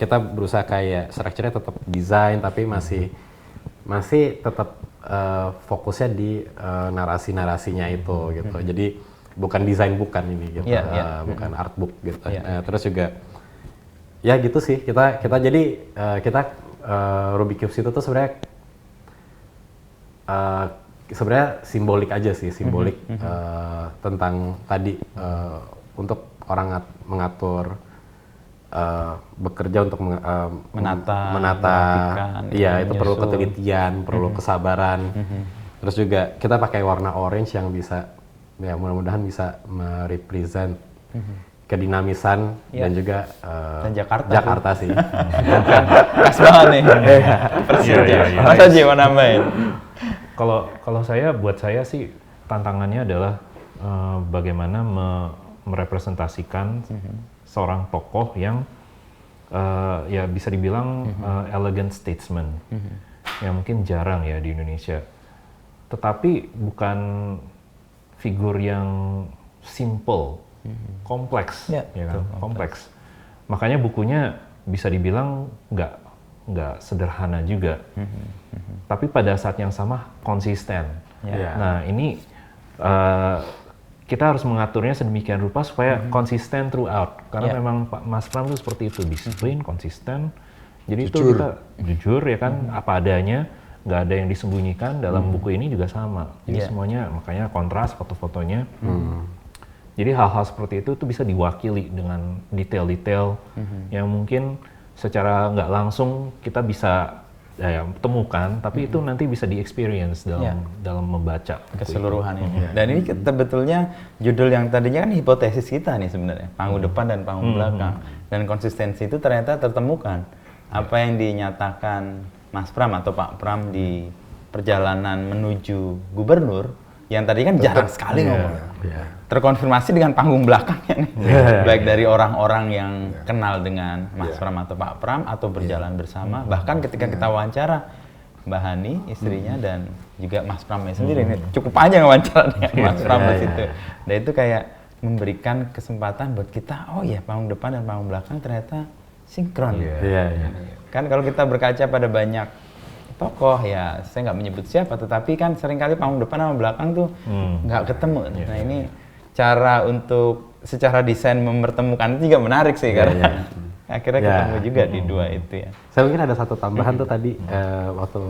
kita berusaha kayak strukturnya tetap desain, tapi masih tetap fokusnya di narasi-narasinya itu gitu. Jadi bukan desain ini gitu, bukan artbook gitu. Terus juga ya gitu sih kita Rubik Cubes itu tuh sebenarnya simbolik aja sih, tentang tadi untuk orang mengatur, bekerja untuk menata, iya itu perlu ketelitian, perlu kesabaran. Terus juga kita pakai warna orange yang bisa, ya mudah-mudahan bisa merepresent kedinamisan dan juga dan Jakarta sih. Pas banget nih. Persis. Mas Aji mau nambahin? Kalau buat saya sih tantangannya adalah bagaimana merepresentasikan seorang tokoh yang ya bisa dibilang elegant statesman, yang mungkin jarang ya di Indonesia. Tetapi bukan figur yang simple, kompleks, ya kan? Kompleks. Makanya bukunya bisa dibilang nggak sederhana juga, tapi pada saat yang sama konsisten. Nah ini kita harus mengaturnya sedemikian rupa supaya konsisten throughout, karena memang Pak Mas Pram itu seperti itu, disiplin, konsisten. Jadi itu kita jujur ya kan, apa adanya, nggak ada yang disembunyikan. Dalam buku ini juga sama, jadi semuanya makanya kontras foto-fotonya. Jadi hal-hal seperti itu bisa diwakili dengan detail-detail yang mungkin secara nggak langsung kita bisa temukan, tapi itu nanti bisa di-experience dalam membaca keseluruhan ini. Dan ini sebetulnya judul yang tadinya kan hipotesis kita nih sebenarnya, panggung depan dan panggung belakang. Dan konsistensi itu ternyata tertemukan. Apa yang dinyatakan Mas Pram atau Pak Pram di perjalanan menuju gubernur, yang tadi kan jarang sekali ngomong. Terkonfirmasi dengan panggung belakangnya nih. Baik dari orang-orang yang kenal dengan Mas Pram atau Pak Pram atau berjalan bersama, bahkan ketika kita wawancara Mbak Hani, istrinya, dan juga Mas Pramnya sendiri, ini cukup panjang wawancara dengan Mas Pram di situ. Dan itu kayak memberikan kesempatan buat kita, oh ya panggung depan dan panggung belakang ternyata sinkron. Kan kalau kita berkaca pada banyak tokoh, ya saya nggak menyebut siapa, tetapi kan seringkali panggung depan sama belakang tuh nggak ketemu. Nah ini cara untuk secara desain mempertemukan itu juga menarik sih, karena akhirnya ketemu juga di dua itu ya. Saya mungkin ada satu tambahan tuh tadi waktu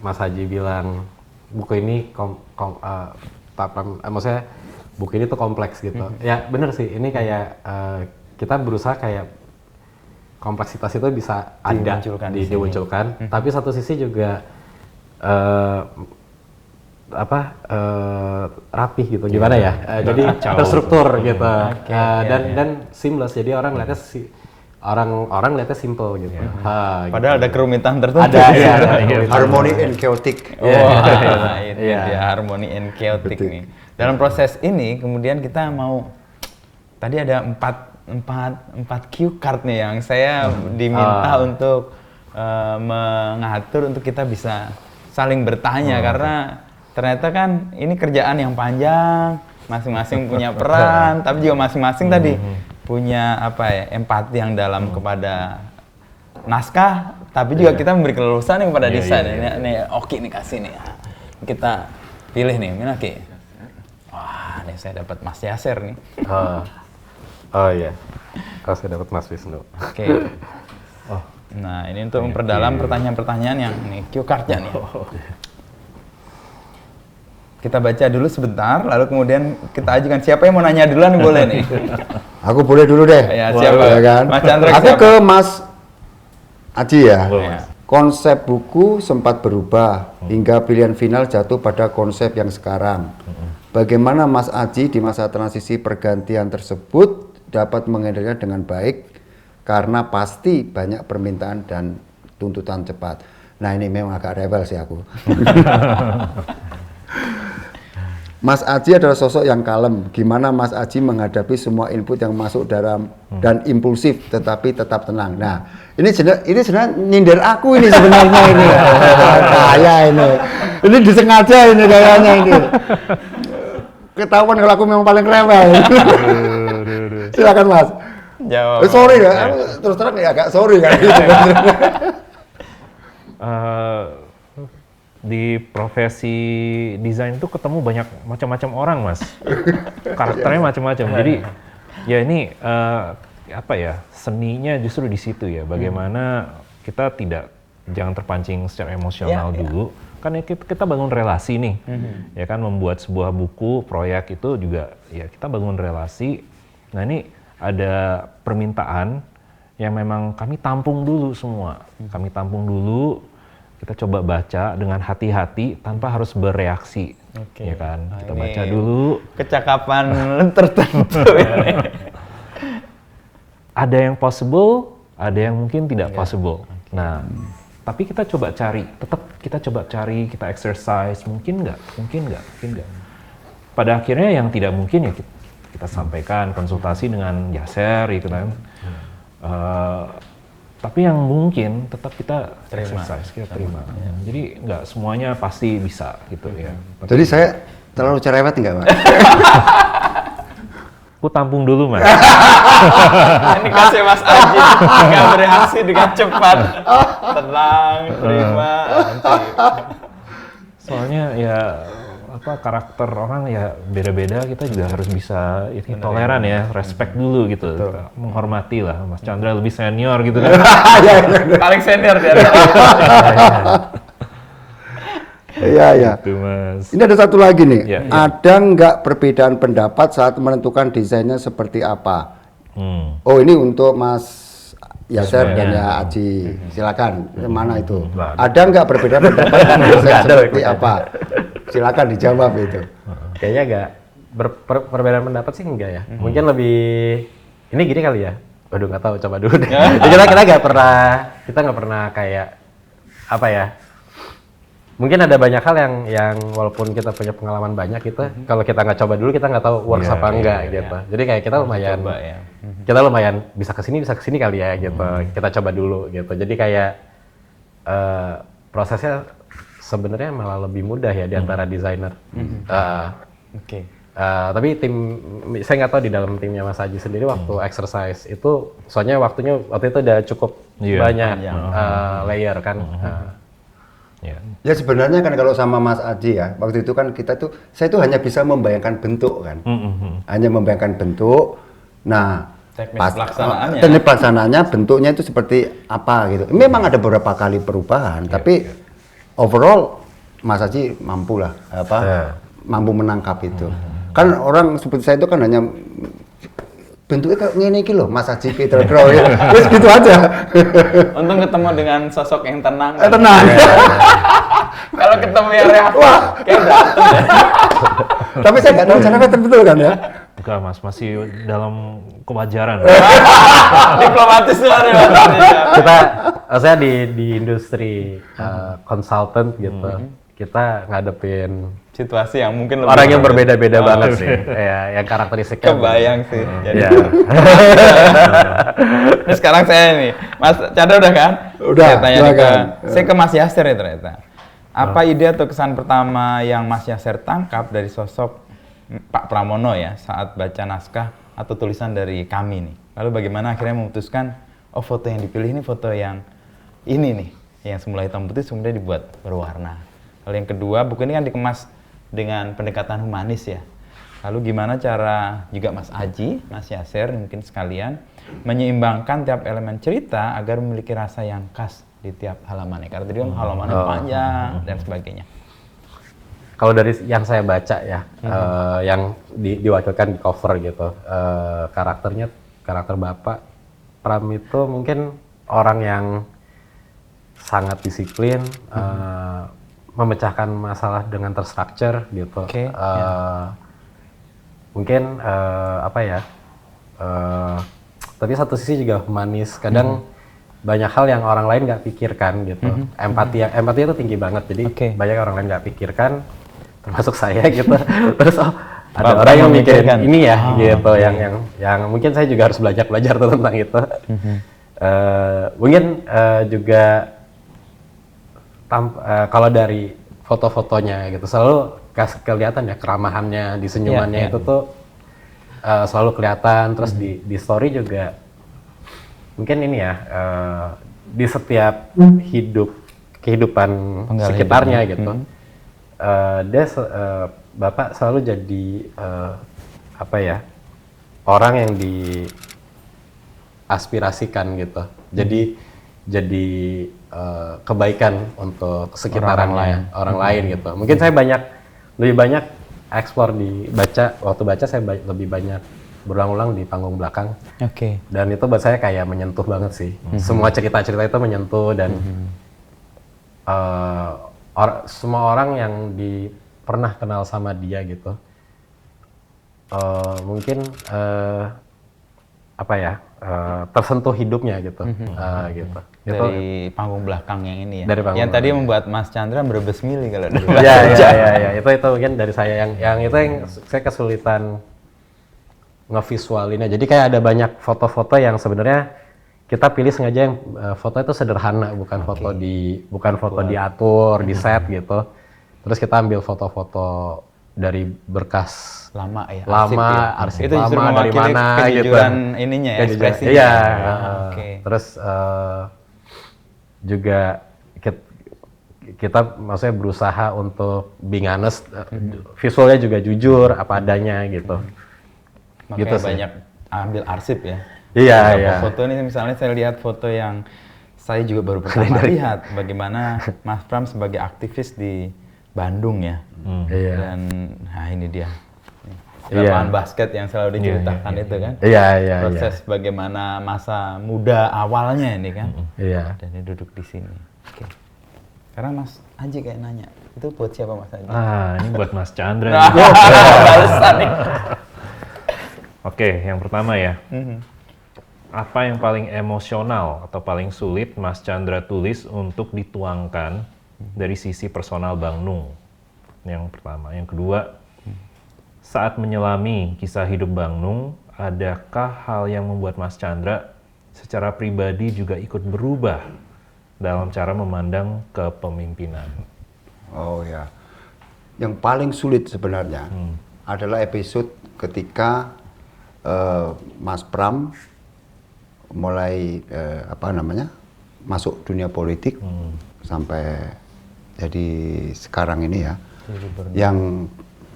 Mas Haji bilang buku ini maksudnya buku ini tuh kompleks gitu. Ya bener sih, ini kayak kita berusaha kayak kompleksitas itu bisa ada dimunculkan, tapi satu sisi juga rapih gitu, gimana ya? Jadi terstruktur gitu, dan seamless. Jadi orang lihatnya orang lihatnya simple gitu. Padahal ada kerumitan tertentu. Ada harmony and chaotic. Dia harmony and chaotic nih. Dalam proses ini kemudian kita mau, tadi ada empat cue card nih yang saya diminta untuk mengatur untuk kita bisa saling bertanya, karena ternyata kan ini kerjaan yang panjang, masing-masing punya peran, tapi juga masing-masing tadi punya empati yang dalam kepada naskah, tapi juga kita memberi keleluasan yang kepada desain. Ini Oki nih kasih nih, kita pilih nih, Minaki. Wah, nih saya dapat Mas Yaser nih. Oh iya, saya dapat Mas Wisnu. Oke. Nah ini untuk memperdalam pertanyaan-pertanyaan yang nih cue card-nya nih. Kita baca dulu sebentar, lalu kemudian kita ajukan. Siapa yang mau nanya duluan boleh nih? Aku boleh dulu deh. Ya, siapa? Ya kan? Mas Chandra, aku siapa? ke Mas Aji ya. Ya. Konsep buku sempat berubah hingga pilihan final jatuh pada konsep yang sekarang. Bagaimana Mas Aji di masa transisi pergantian tersebut dapat mengendalinya dengan baik, karena pasti banyak permintaan dan tuntutan cepat. Nah ini memang agak rebel sih aku. Mas Aji adalah sosok yang kalem. Gimana Mas Aji menghadapi semua input yang masuk dalam dan impulsif, tetapi tetap tenang. Nah, ini sebenarnya nyindir aku ini sebenarnya ini. Saya ini. Ini disengaja ini kayaknya ini. Ketahuan kalau aku memang paling rewel. Silakan Mas. Jawab. Sorry ya, terus terang ya agak sorry kan. Di profesi desain itu ketemu banyak macam-macam orang, Mas. Karakternya macam-macam. Jadi ya ini apa ya, seninya justru di situ ya. Bagaimana kita jangan terpancing secara emosional dulu. Kan kita bangun relasi nih. Ya kan, membuat sebuah buku, proyek itu juga ya kita bangun relasi. Nah, ini ada permintaan yang memang kami tampung dulu semua. Kami tampung dulu. Kita coba baca dengan hati-hati tanpa harus bereaksi, ya kan? Kita baca dulu. Kecakapan tertentu ini. Ada yang possible, ada yang mungkin tidak possible. Nah, tapi kita coba cari, kita exercise, mungkin nggak. Pada akhirnya yang tidak mungkin ya kita sampaikan, konsultasi dengan Yaser, gitu kan. Tapi yang mungkin tetap kita exercise, kita terima. Jadi nggak semuanya pasti bisa gitu ya. Jadi saya terlalu cerewet nggak, Mas? Aku tampung dulu, Mas. Ini kasih Mas Aji nggak bereaksi dengan cepat. Tenang, terima. Soalnya ya karakter orang ya beda-beda, kita juga harus bisa toleran ya, respect dulu gitu. Menghormati lah. Mas Chandra lebih senior gitu kan. Paling senior dia. Iya. Gitu, Mas. Ini ada satu lagi nih. Ya. Ada nggak perbedaan pendapat saat menentukan desainnya seperti apa? Oh, ini untuk Mas Yaser dan ya Aji. Silakan. Mana itu? Ada nggak perbedaan pendapat desain seperti apa? Silakan dijawab itu. Kayaknya nggak perbedaan pendapat sih enggak ya. Mungkin lebih ini gini kali ya. Waduh, nggak tahu, coba dulu deh. kita nggak pernah kayak apa ya. Mungkin ada banyak hal yang walaupun kita punya pengalaman banyak gitu, kalau kita nggak coba dulu kita nggak tahu works apa enggak gitu. Jadi kayak kita lumayan bisa kesini kali ya gitu. Kita coba dulu gitu. Jadi kayak prosesnya sebenarnya malah lebih mudah ya di antara desainer. Tapi saya nggak tahu di dalam timnya Mas Aji sendiri waktu exercise itu, soalnya waktu itu udah cukup banyak layer kan. Ya sebenarnya kan kalau sama Mas Aji ya, waktu itu kan saya tuh hanya bisa membayangkan bentuk kan. Hanya membayangkan bentuk. Nah, teknik pelaksanaannya bentuknya itu seperti apa gitu. Memang ada beberapa kali perubahan, tapi overall Mas Aji mampu menangkap itu. Kan orang seperti saya itu kan hanya bentuknya kayak gini iki loh, Mas Aji Peter Crow ya. Terus gitu aja. Untung ketemu dengan sosok yang tenang. Tenang. Kalau ketemu yang reaktif, kayak berantem ya. Tapi saya nggak tahu caranya betul kan ya. Enggak, Mas, masih dalam kewajaran. Diplomatis luar biasa. Saya di industri consultant gitu. Kita ngadepin situasi yang mungkin lebih orang yang berbeda-beda banget sih. Ya, yang karakteristiknya. Kebayang sih. Jadi. Nah, sekarang saya nih, Mas Chandra udah kan? Udah. Saya ke Mas Yaser ya ternyata. Apa ide atau kesan pertama yang Mas Yaser tangkap dari sosok Pak Pramono ya saat baca naskah atau tulisan dari kami nih? Lalu bagaimana akhirnya memutuskan, foto yang dipilih ini foto yang ini nih, yang semula hitam putih kemudian dibuat berwarna. Lalu yang kedua, buku ini kan dikemas dengan pendekatan humanis ya. Lalu gimana cara juga Mas Aji, Mas Yaser mungkin sekalian menyeimbangkan tiap elemen cerita agar memiliki rasa yang khas di tiap halamannya. Karena tadi kan halamannya panjang dan sebagainya. Kalau dari yang saya baca ya, yang diwakilkan di cover gitu, karakter Bapak Pram itu mungkin orang yang sangat disiplin, memecahkan masalah dengan terstruktur gitu. Mungkin tapi satu sisi juga humanis. Kadang banyak hal yang orang lain nggak pikirkan gitu. Empati itu tinggi banget. Jadi banyak orang lain nggak pikirkan. termasuk saya gitu. Terus ada Pak orang yang Pram mikirin memikirkan. ini ya gitu, yang mungkin saya juga harus belajar tuh tentang itu. Mungkin juga kalau dari foto-fotonya gitu selalu kelihatan ya keramahannya di senyumannya itu tuh selalu kelihatan. Terus di story juga mungkin ini ya di setiap kehidupan sekitarnya gitu. Bapak selalu jadi apa ya, orang yang diaspirasikan gitu. Jadi kebaikan untuk sekitarannya, orang lain gitu. Mungkin saya lebih banyak explore waktu baca saya lebih banyak berulang-ulang di panggung belakang. Oke. Dan itu buat saya kayak menyentuh banget sih. Semua cerita-cerita itu menyentuh dan semua orang yang pernah kenal sama dia gitu. Mungkin apa ya, tersentuh hidupnya gitu. Gitu. Dari panggung belakang yang ini ya. Dari panggung yang tadi belakang. membuat Mas Chandra berebes mili kalau dari Ya, itu mungkin dari saya yang itu yang saya kesulitan ngevisualinnya. Jadi kayak ada banyak foto-foto yang sebenarnya kita pilih sengaja yang foto itu sederhana, bukan foto diatur, di set gitu. Terus kita ambil foto-foto dari berkas lama ya. arsip itu justru lama dari mewakili mana gitu. kejujuran ininya ya, ekspresinya. Iya. Oke. Terus juga kita maksudnya berusaha untuk being honest, visualnya juga jujur apa adanya gitu. Makanya Gitu sih. banyak ambil arsip ya. Iya, Beberapa iya. foto ini misalnya saya lihat foto yang saya juga baru pertama lihat bagaimana Mas Pram sebagai aktivis di Bandung ya. Iya. Dan nah ini dia. Di lapangan basket yang selalu diceritakan itu kan. Iya. Proses bagaimana masa muda awalnya ini kan. Iya. Dan dia duduk di sini. Oke. Sekarang Mas Aji kayak nanya, itu buat siapa Mas Aji? Ini buat Mas Chandra. Balesan nih. Oke, yang pertama ya. Apa yang paling emosional atau paling sulit Mas Chandra tulis untuk dituangkan dari sisi personal Bang Nung? Yang pertama. Yang kedua, saat menyelami kisah hidup Bang Nung, adakah hal yang membuat Mas Chandra secara pribadi juga ikut berubah dalam cara memandang kepemimpinan? Oh ya, yang paling sulit sebenarnya adalah episode ketika Mas Pram mulai masuk dunia politik sampai jadi sekarang ini ya, yang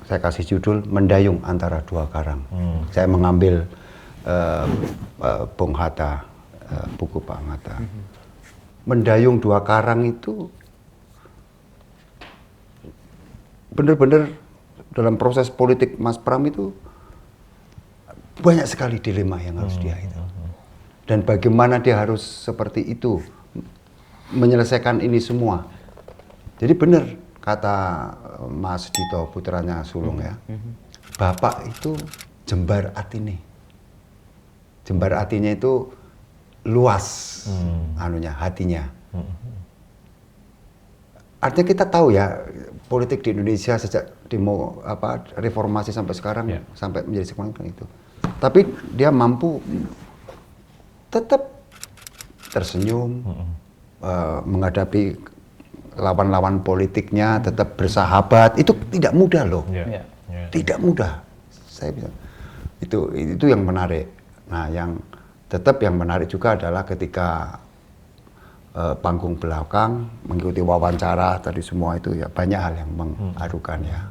saya kasih judul Mendayung Antara Dua Karang. Saya mengambil Bung Hatta, buku Pak Hatta. Mendayung dua karang itu benar-benar dalam proses politik Mas Pram itu banyak sekali dilema yang harus dia itu. Dan bagaimana dia harus seperti itu menyelesaikan ini semua. Jadi benar kata Mas Dito, putranya Sulung ya, Bapak itu jembar atine. Jembar atinya itu luas, hatinya. Artinya kita tahu ya, politik di Indonesia sejak reformasi sampai sekarang, sampai menjadi sekarang itu. Tapi dia mampu tetap tersenyum, menghadapi lawan-lawan politiknya, tetap bersahabat. Itu tidak mudah loh, tidak mudah. Saya bilang itu yang menarik. Nah, yang menarik juga adalah ketika panggung belakang mengikuti wawancara tadi semua itu ya banyak hal yang mengharukan ya.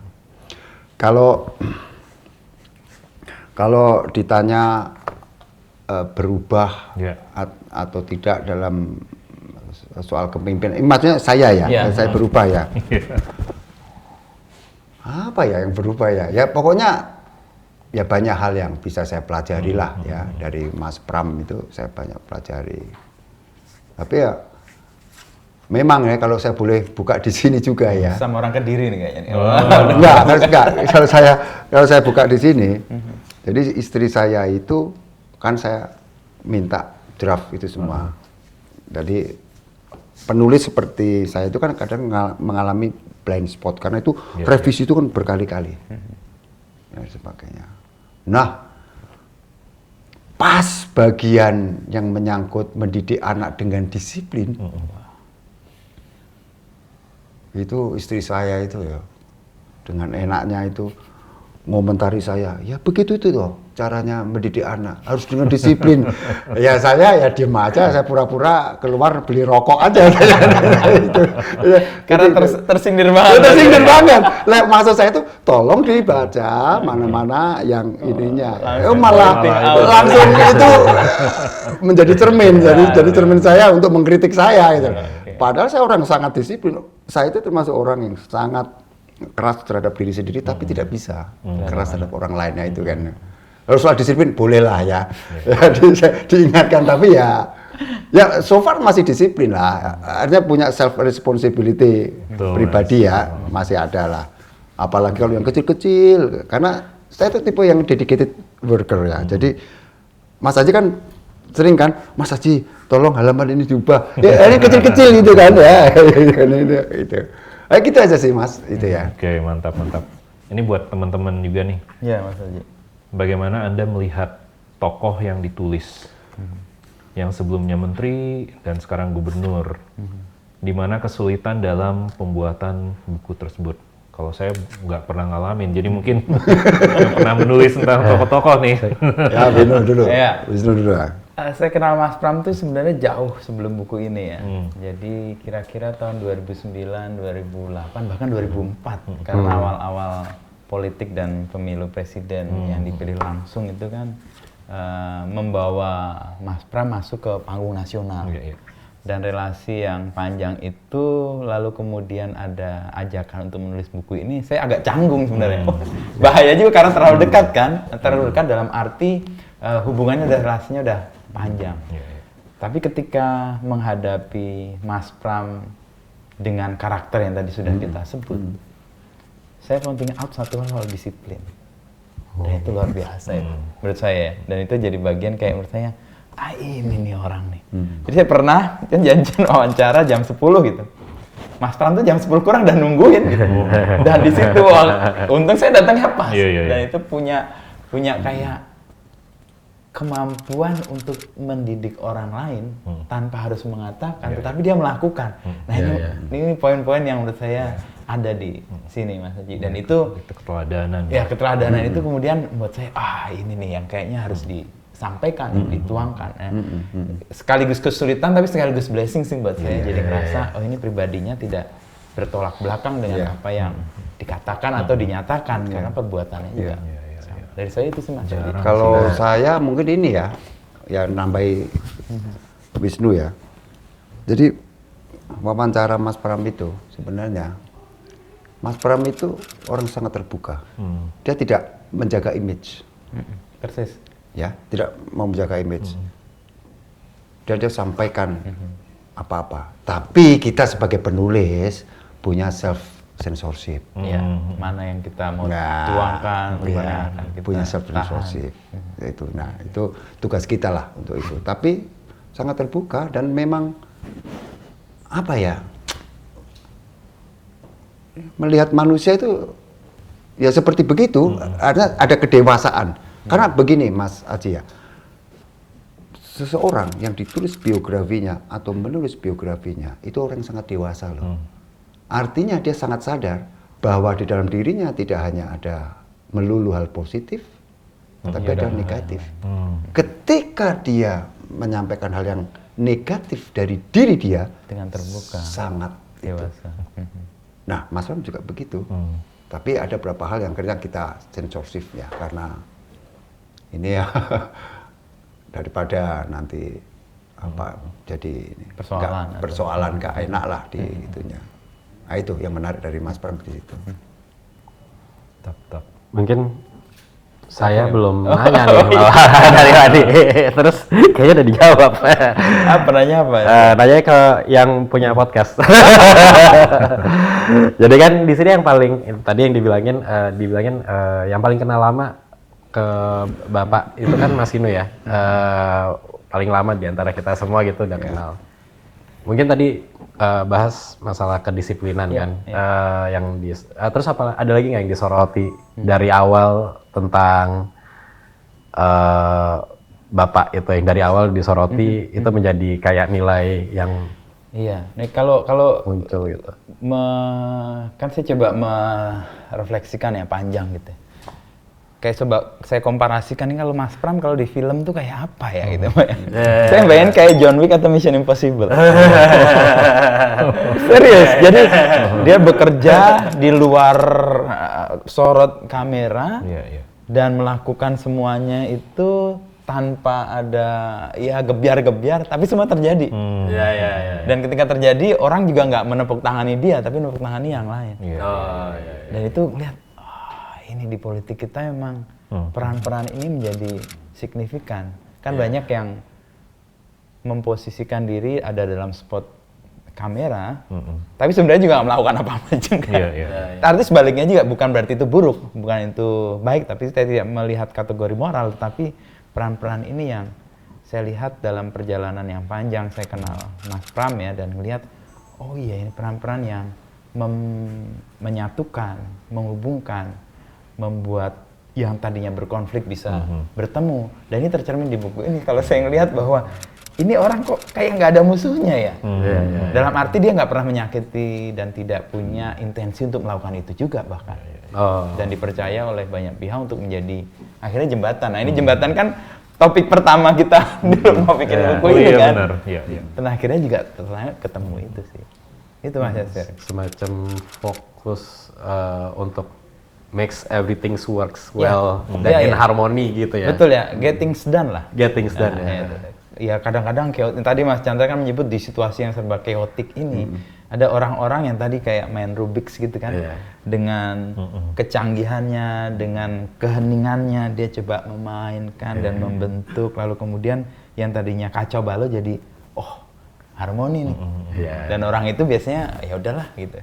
Kalau ditanya berubah atau tidak dalam soal kepemimpinan, maksudnya saya ya, saya berubah ya. Apa ya yang berubah ya? Ya pokoknya ya banyak hal yang bisa saya pelajari lah ya dari Mas Pram itu saya banyak pelajari. Tapi ya memang ya kalau saya boleh buka di sini juga ya. Sama orang Kediri nih kayaknya. Enggak. Kalau saya buka di sini, jadi istri saya itu kan saya minta draft itu semua. Jadi penulis seperti saya itu kan kadang mengalami blind spot karena itu revisi itu kan berkali-kali dan sebagainya. Nah, pas bagian yang menyangkut mendidik anak dengan disiplin, itu istri saya itu ya dengan enaknya itu ngomentari saya, ya begitu itu toh caranya mendidik anak, harus dengan disiplin. Ya saya ya diem aja, saya pura-pura keluar beli rokok aja. Itu. Karena tersindir banget. Tersindir banget. Maksud saya itu tolong dibaca mana-mana yang ininya. Malah langsung itu menjadi cermin, jadi cermin saya untuk mengkritik saya gitu. Padahal saya orang sangat disiplin. Saya itu termasuk orang yang sangat keras terhadap diri sendiri, tapi tidak bisa keras terhadap orang lainnya itu kan. Kalau soal disiplin bolehlah ya, diingatkan, tapi ya so far masih disiplin lah. Artinya punya self responsibility pribadi ya, masih ada lah. Apalagi kalau yang kecil-kecil, karena saya itu tipe yang dedicated worker ya. Jadi Mas Haji kan sering kan, Mas Haji tolong halaman ini diubah. Ya ini kecil-kecil gitu kan ya. Itu. Gitu aja sih Mas, itu ya. Oke, mantap. Ini buat teman-teman juga nih. Iya, Mas Haji. Bagaimana Anda melihat tokoh yang ditulis, yang sebelumnya menteri dan sekarang gubernur, di mana kesulitan dalam pembuatan buku tersebut? Kalau saya nggak pernah ngalamin, jadi mungkin yang pernah menulis tentang tokoh-tokoh nih. Ya, Wisnu dulu. Ya. Wisnu dulu. Saya kenal Mas Pram tuh sebenarnya jauh sebelum buku ini ya. Jadi kira-kira tahun 2009, 2008, bahkan 2004. Karena awal-awal politik dan pemilu presiden yang dipilih langsung itu kan membawa Mas Pram masuk ke panggung nasional. Dan relasi yang panjang itu, lalu kemudian ada ajakan untuk menulis buku ini, saya agak canggung sebenarnya. Bahaya juga karena terlalu dekat kan, terlalu dekat dalam arti hubungannya dan relasinya udah panjang. Tapi ketika menghadapi Mas Pram dengan karakter yang tadi sudah kita sebut, saya pointing out satu hal disiplin. Dan itu luar biasa itu, menurut saya. Dan itu jadi bagian kayak menurut saya, ini nih orang nih. Jadi saya pernah kan janjian wawancara jam 10 gitu. Mas Pram tuh jam 10 kurang udah nungguin gitu. Dan di situ untung saya datangnya pas. Dan itu punya kayak kemampuan untuk mendidik orang lain tanpa harus mengatakan, tetapi dia melakukan. Nah ini poin-poin yang menurut saya ada di sini Mas Haji. Dan itu keteladanan. Ya keteladanan itu kemudian membuat saya ini nih yang kayaknya harus disampaikan, dituangkan. Sekaligus kesulitan tapi sekaligus blessing sih buat saya. Jadi ngerasa ini pribadinya tidak bertolak belakang dengan apa yang dikatakan atau dinyatakan karena perbuatannya juga. Dari saya itu sih Mas. Kalau saya mungkin ini ya nambahi Wisnu ya. Jadi wawancara Mas Pram itu sebenarnya Mas Pram itu orang sangat terbuka. Dia tidak menjaga image. Persis. Ya, tidak mau menjaga image. Dan dia sampaikan apa-apa. Tapi kita sebagai penulis punya self censorship. Ya, mana yang kita mau tuangkan, mana yang kita punya self censorship. Itu. Nah, itu tugas kita lah untuk itu. Tapi sangat terbuka dan memang apa ya? Melihat manusia itu ya seperti begitu, ada kedewasaan. Karena begini Mas Haji ya. Seseorang yang ditulis biografinya atau menulis biografinya itu orang yang sangat dewasa loh. Artinya dia sangat sadar bahwa di dalam dirinya tidak hanya ada melulu hal positif, tapi ada negatif. Ketika dia menyampaikan hal yang negatif dari diri dia dengan terbuka, sangat dewasa. Nah, Mas Pram juga begitu. Tapi ada beberapa hal yang kadang kita censorship ya, karena ini ya daripada nanti jadi persoalan gak enak lah di itunya. Nah, itu yang menarik dari Mas Pram di situ. Mungkin saya belum nanya nih dari tadi. Terus kayaknya udah dijawab. Nanya apa? Nanya ke yang punya podcast. Jadi kan di sini yang paling tadi yang dibilangin yang paling kenal lama ke Bapak itu kan Mas Inu ya. Paling lama di antara kita semua gitu udah kenal. Mungkin tadi bahas masalah kedisiplinan kan, yang terus apa? Ada lagi nggak yang disoroti dari awal tentang Bapak itu yang dari awal disoroti itu menjadi kayak nilai yang Iya, nih kalau muncul gitu. Kan saya coba merefleksikan ya panjang gitu. Kayak coba saya komparasikan nih kalau Mas Pram kalau di film tuh kayak apa ya gitu. Saya bayangin kayak John Wick atau Mission Impossible. Serius, jadi dia bekerja di luar sorot kamera dan melakukan semuanya itu tanpa ada ya gebiar-gebiar, tapi semua terjadi. Dan ketika terjadi, orang juga nggak menepuk tangani dia, tapi menepuk tangani yang lain. Dan itu lihat, ini di politik kita emang peran-peran ini menjadi signifikan. Kan banyak yang memposisikan diri ada dalam spot kamera, tapi sebenarnya juga nggak melakukan apa-apa juga. Artinya sebaliknya juga bukan berarti itu buruk, bukan itu baik, tapi saya tidak melihat kategori moral, tapi peran-peran ini yang saya lihat dalam perjalanan yang panjang saya kenal Mas Pram ya, dan melihat oh iya ini peran-peran yang menyatukan, menghubungkan, membuat yang tadinya berkonflik bisa bertemu. Dan ini tercermin di buku ini. Kalau saya ngelihat bahwa ini orang kok kayak nggak ada musuhnya ya. Dalam arti dia nggak pernah menyakiti dan tidak punya intensi untuk melakukan itu juga bahkan. Dan dipercaya oleh banyak pihak untuk menjadi akhirnya jembatan. Nah ini jembatan kan topik pertama kita dulu mau bikin buku ini kan. Dan akhirnya juga ketemu itu sih. Itu Mas Yasir. Semacam fokus untuk makes everything works well dan in harmony gitu ya. Betul ya, getting done lah. Getting done Ya kadang-kadang tadi Mas Chandra kan menyebut di situasi yang serba chaotic ini ada orang-orang yang tadi kayak main Rubik's gitu kan, dengan kecanggihannya, dengan keheningannya dia coba memainkan dan membentuk, lalu kemudian yang tadinya kacau balau jadi harmoni nih. Dan orang itu biasanya ya udahlah gitu.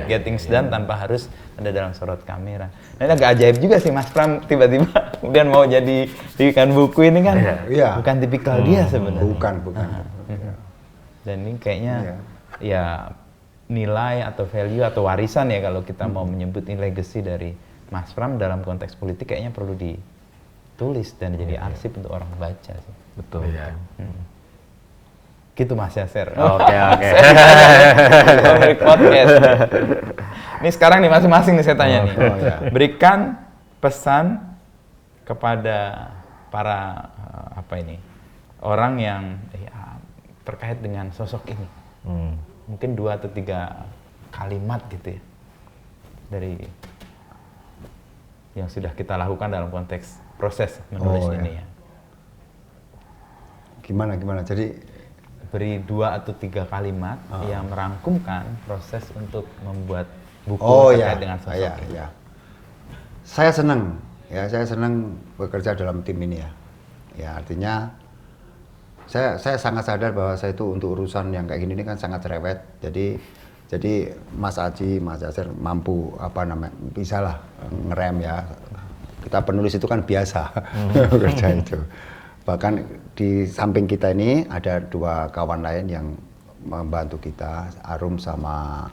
Getting done tanpa harus ada dalam sorot kamera. Nah, ini agak ajaib juga sih Mas Pram tiba-tiba kemudian mau jadi bikin buku ini kan. Bukan tipikal dia sebenarnya. Bukan. Dan ini kayaknya ya nilai atau value atau warisan ya kalau kita mau menyebut ini legacy dari Mas Pram dalam konteks politik kayaknya perlu ditulis dan jadi arsip untuk orang baca sih. Betul. Gitu Mas Yasir. Oke. Podcast. Ini sekarang nih masing-masing nih saya tanya nih. Berikan pesan kepada para orang yang terkait dengan sosok ini. Mungkin 2 atau 3 kalimat gitu ya dari yang sudah kita lakukan dalam konteks proses menulis ini ya. Gimana? Jadi beri 2 atau 3 kalimat yang merangkumkan proses untuk membuat buku terkait dengan sosok ini. Saya senang bekerja dalam tim ini ya. Ya artinya saya sangat sadar bahwa saya itu untuk urusan yang kayak gini ini kan sangat cerewet. Jadi Mas Aji, Mas Yasir mampu bisa lah ngerem ya. Kita penulis itu kan biasa kerja itu. Bahkan di samping kita ini ada 2 kawan lain yang membantu kita, Arum sama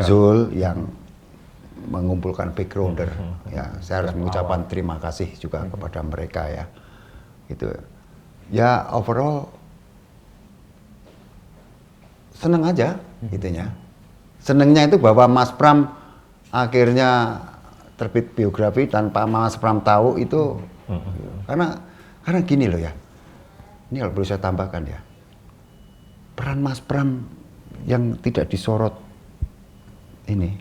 Zul yang mengumpulkan backgrounder. Ya, saya harus mengucapkan terima kasih juga kepada mereka ya. Gitu. Ya overall senang aja gitunya. Senangnya itu bahwa Mas Pram akhirnya terbit biografi tanpa Mas Pram tahu itu. Karena gini loh ya, ini kalau perlu saya tambahkan ya, peran Mas Pram yang tidak disorot ini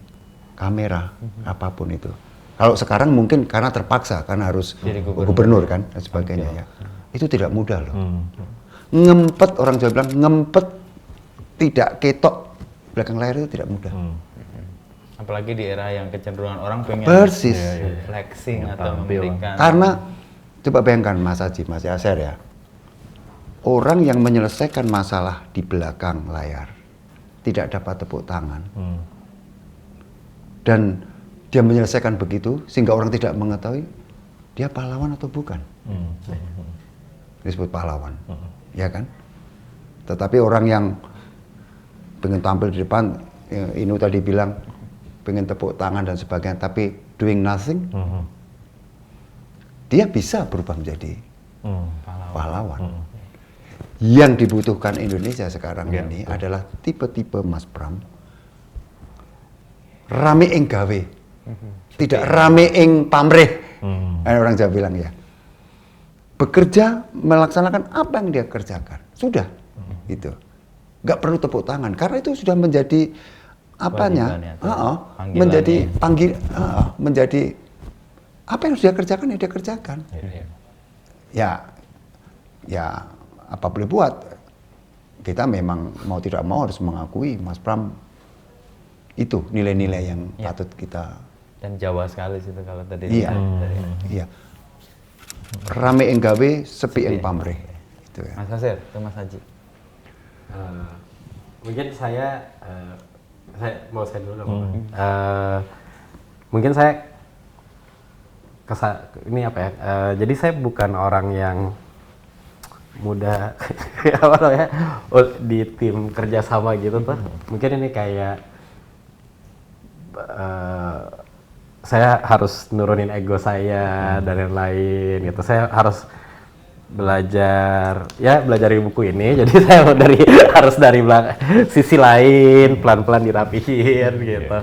kamera apapun itu. Kalau sekarang mungkin karena terpaksa, karena harus gubernur kan dan sebagainya ya, itu tidak mudah loh. Ngempet, orang Jawa bilang ngempet tidak ketok belakang layar itu tidak mudah. Apalagi di era yang kecenderungan orang pengen flexing atau memberikan. Karena coba bayangkan Mas Haji, Mas Yasir ya, orang yang menyelesaikan masalah di belakang layar tidak dapat tepuk tangan, dan dia menyelesaikan begitu sehingga orang tidak mengetahui dia pahlawan atau bukan. Disebut pahlawan, ya kan? Tetapi orang yang pengen tampil di depan, Inu tadi bilang pengen tepuk tangan dan sebagainya, tapi doing nothing, dia bisa berubah menjadi pahlawan. Yang dibutuhkan Indonesia sekarang ini adalah tipe-tipe Mas Pram, rame ing gawe, tidak rame ing pamrih. Orang Jawa bilang ya, bekerja melaksanakan apa yang dia kerjakan, sudah, gitu. Nggak perlu tepuk tangan, karena itu sudah menjadi apanya, menjadi menjadi apa yang sudah kerjakan ya dia kerjakan. Ya apa boleh buat, kita memang mau tidak mau harus mengakui Mas Pram itu nilai-nilai yang patut kita. Dan Jawa sekali sih itu kalau tadi. Iya. Rame ing gawe, sepi ing pamrih. Itu ya. Mas Asir, itu Mas Haji. Mungkin saya mau saya dulu dong. Mungkin saya ini apa ya? Jadi saya bukan orang yang mudah apa namanya di tim kerjasama gitu tuh. Mungkin ini kayak saya harus nurunin ego saya dan lain-lain gitu. Saya harus belajar dari buku ini. Jadi saya harus dari sisi lain pelan-pelan dirapihin gitu.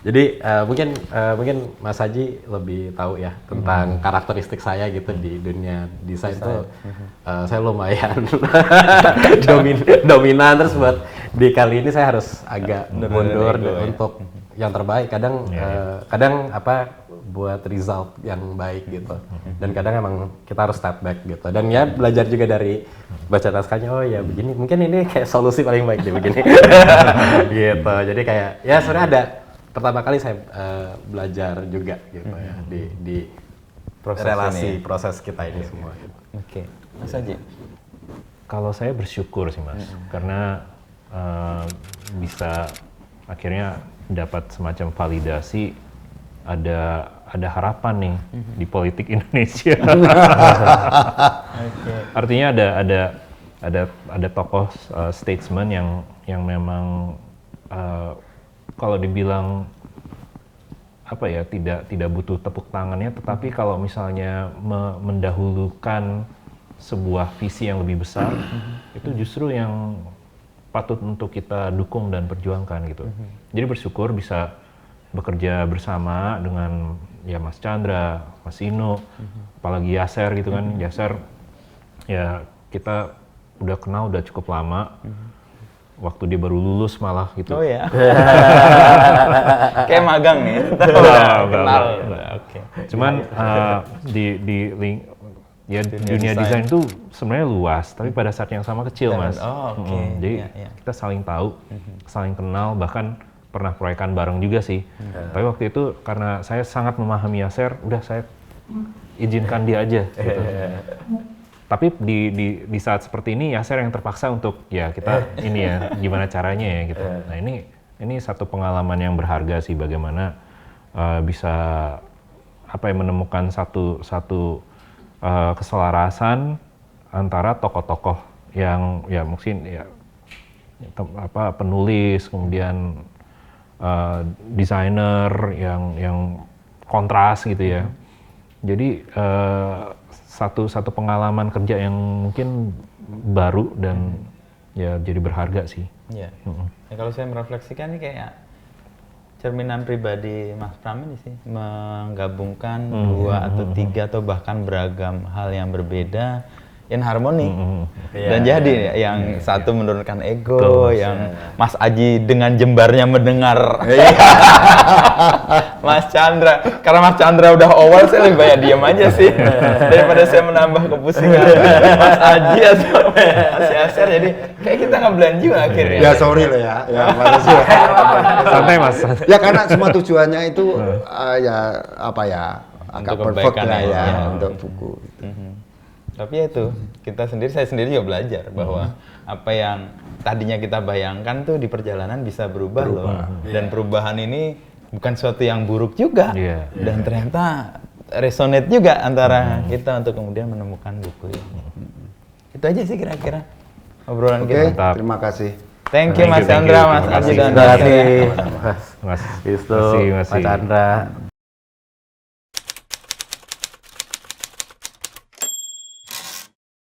Jadi mungkin Mas Haji lebih tahu ya tentang karakteristik saya gitu di dunia desain tuh. Saya lumayan dominan, terus buat di kali ini saya harus agak mundur untuk yang terbaik. Kadang apa buat result yang baik gitu. Dan kadang emang kita harus step back gitu. Dan ya belajar juga dari baca naskahnya, oh ya begini, mungkin ini kayak solusi paling baik deh begini. Gitu. Jadi kayak ya sebenarnya ada pertama kali saya belajar juga gitu ya di proses relasi ini, proses kita ini semua. Gitu. Oke, Mas Haji. Kalau saya bersyukur sih Mas, karena bisa akhirnya dapat semacam validasi, ada harapan nih di politik Indonesia. Artinya ada tokoh statesman yang memang kalau dibilang apa ya tidak butuh tepuk tangannya, tetapi kalau misalnya mendahulukan sebuah visi yang lebih besar, itu justru yang patut untuk kita dukung dan perjuangkan gitu. Jadi bersyukur bisa bekerja bersama dengan ya Mas Chandra, Mas Inu, apalagi Yaser gitu kan. Yaser ya kita udah kenal udah cukup lama. Waktu dia baru lulus malah gitu. Oh ya. Kayak magang nih. Kenal. Oke. Cuman di dunia desain itu sebenarnya luas, tapi pada saat yang sama kecil, Mas. Oh, oke. Jadi kita saling tahu, saling kenal, bahkan pernah proyekan bareng juga sih. Tapi waktu itu karena saya sangat memahami Yaser, udah saya izinkan dia aja gitu. Tapi di saat seperti ini Yaser yang terpaksa untuk ya kita ini ya gimana caranya ya gitu. Nah ini satu pengalaman yang berharga sih, bagaimana bisa apa ya menemukan satu keselarasan antara tokoh-tokoh yang ya mungkin ya apa penulis, kemudian desainer yang kontras gitu ya. Jadi satu pengalaman kerja yang mungkin baru dan ya jadi berharga sih. Iya. Ya, kalau saya merefleksikan ini kayak cerminan pribadi Mas Pram ini sih, menggabungkan dua atau tiga atau bahkan beragam hal yang berbeda in harmoni. Dan jadi yang satu menurunkan ego, yang Mas Aji dengan jembarnya mendengar Mas Chandra. Karena Mas Chandra udah awal, saya lebih banyak diam aja sih daripada saya menambah kepusingan Mas Aji atau Mas Yaser. Jadi kayak kita nge-blend juga akhirnya. Ya sorry loh ya. Ya makasih. Santai Mas. Ya karena semua tujuannya itu ya apa ya agak perfect lah ya untuk buku. Tapi ya itu, saya sendiri juga belajar bahwa apa yang tadinya kita bayangkan tuh di perjalanan bisa berubah loh. Dan perubahan ini bukan sesuatu yang buruk juga. Dan ternyata resonate juga antara kita untuk kemudian menemukan buku ini. Itu aja sih kira-kira. obrolan Oke, kita. terima kasih. Thank you Mas Chandra, Mas Aji dan Terima kasih Mas Wisnu, Masih. Mas Chandra.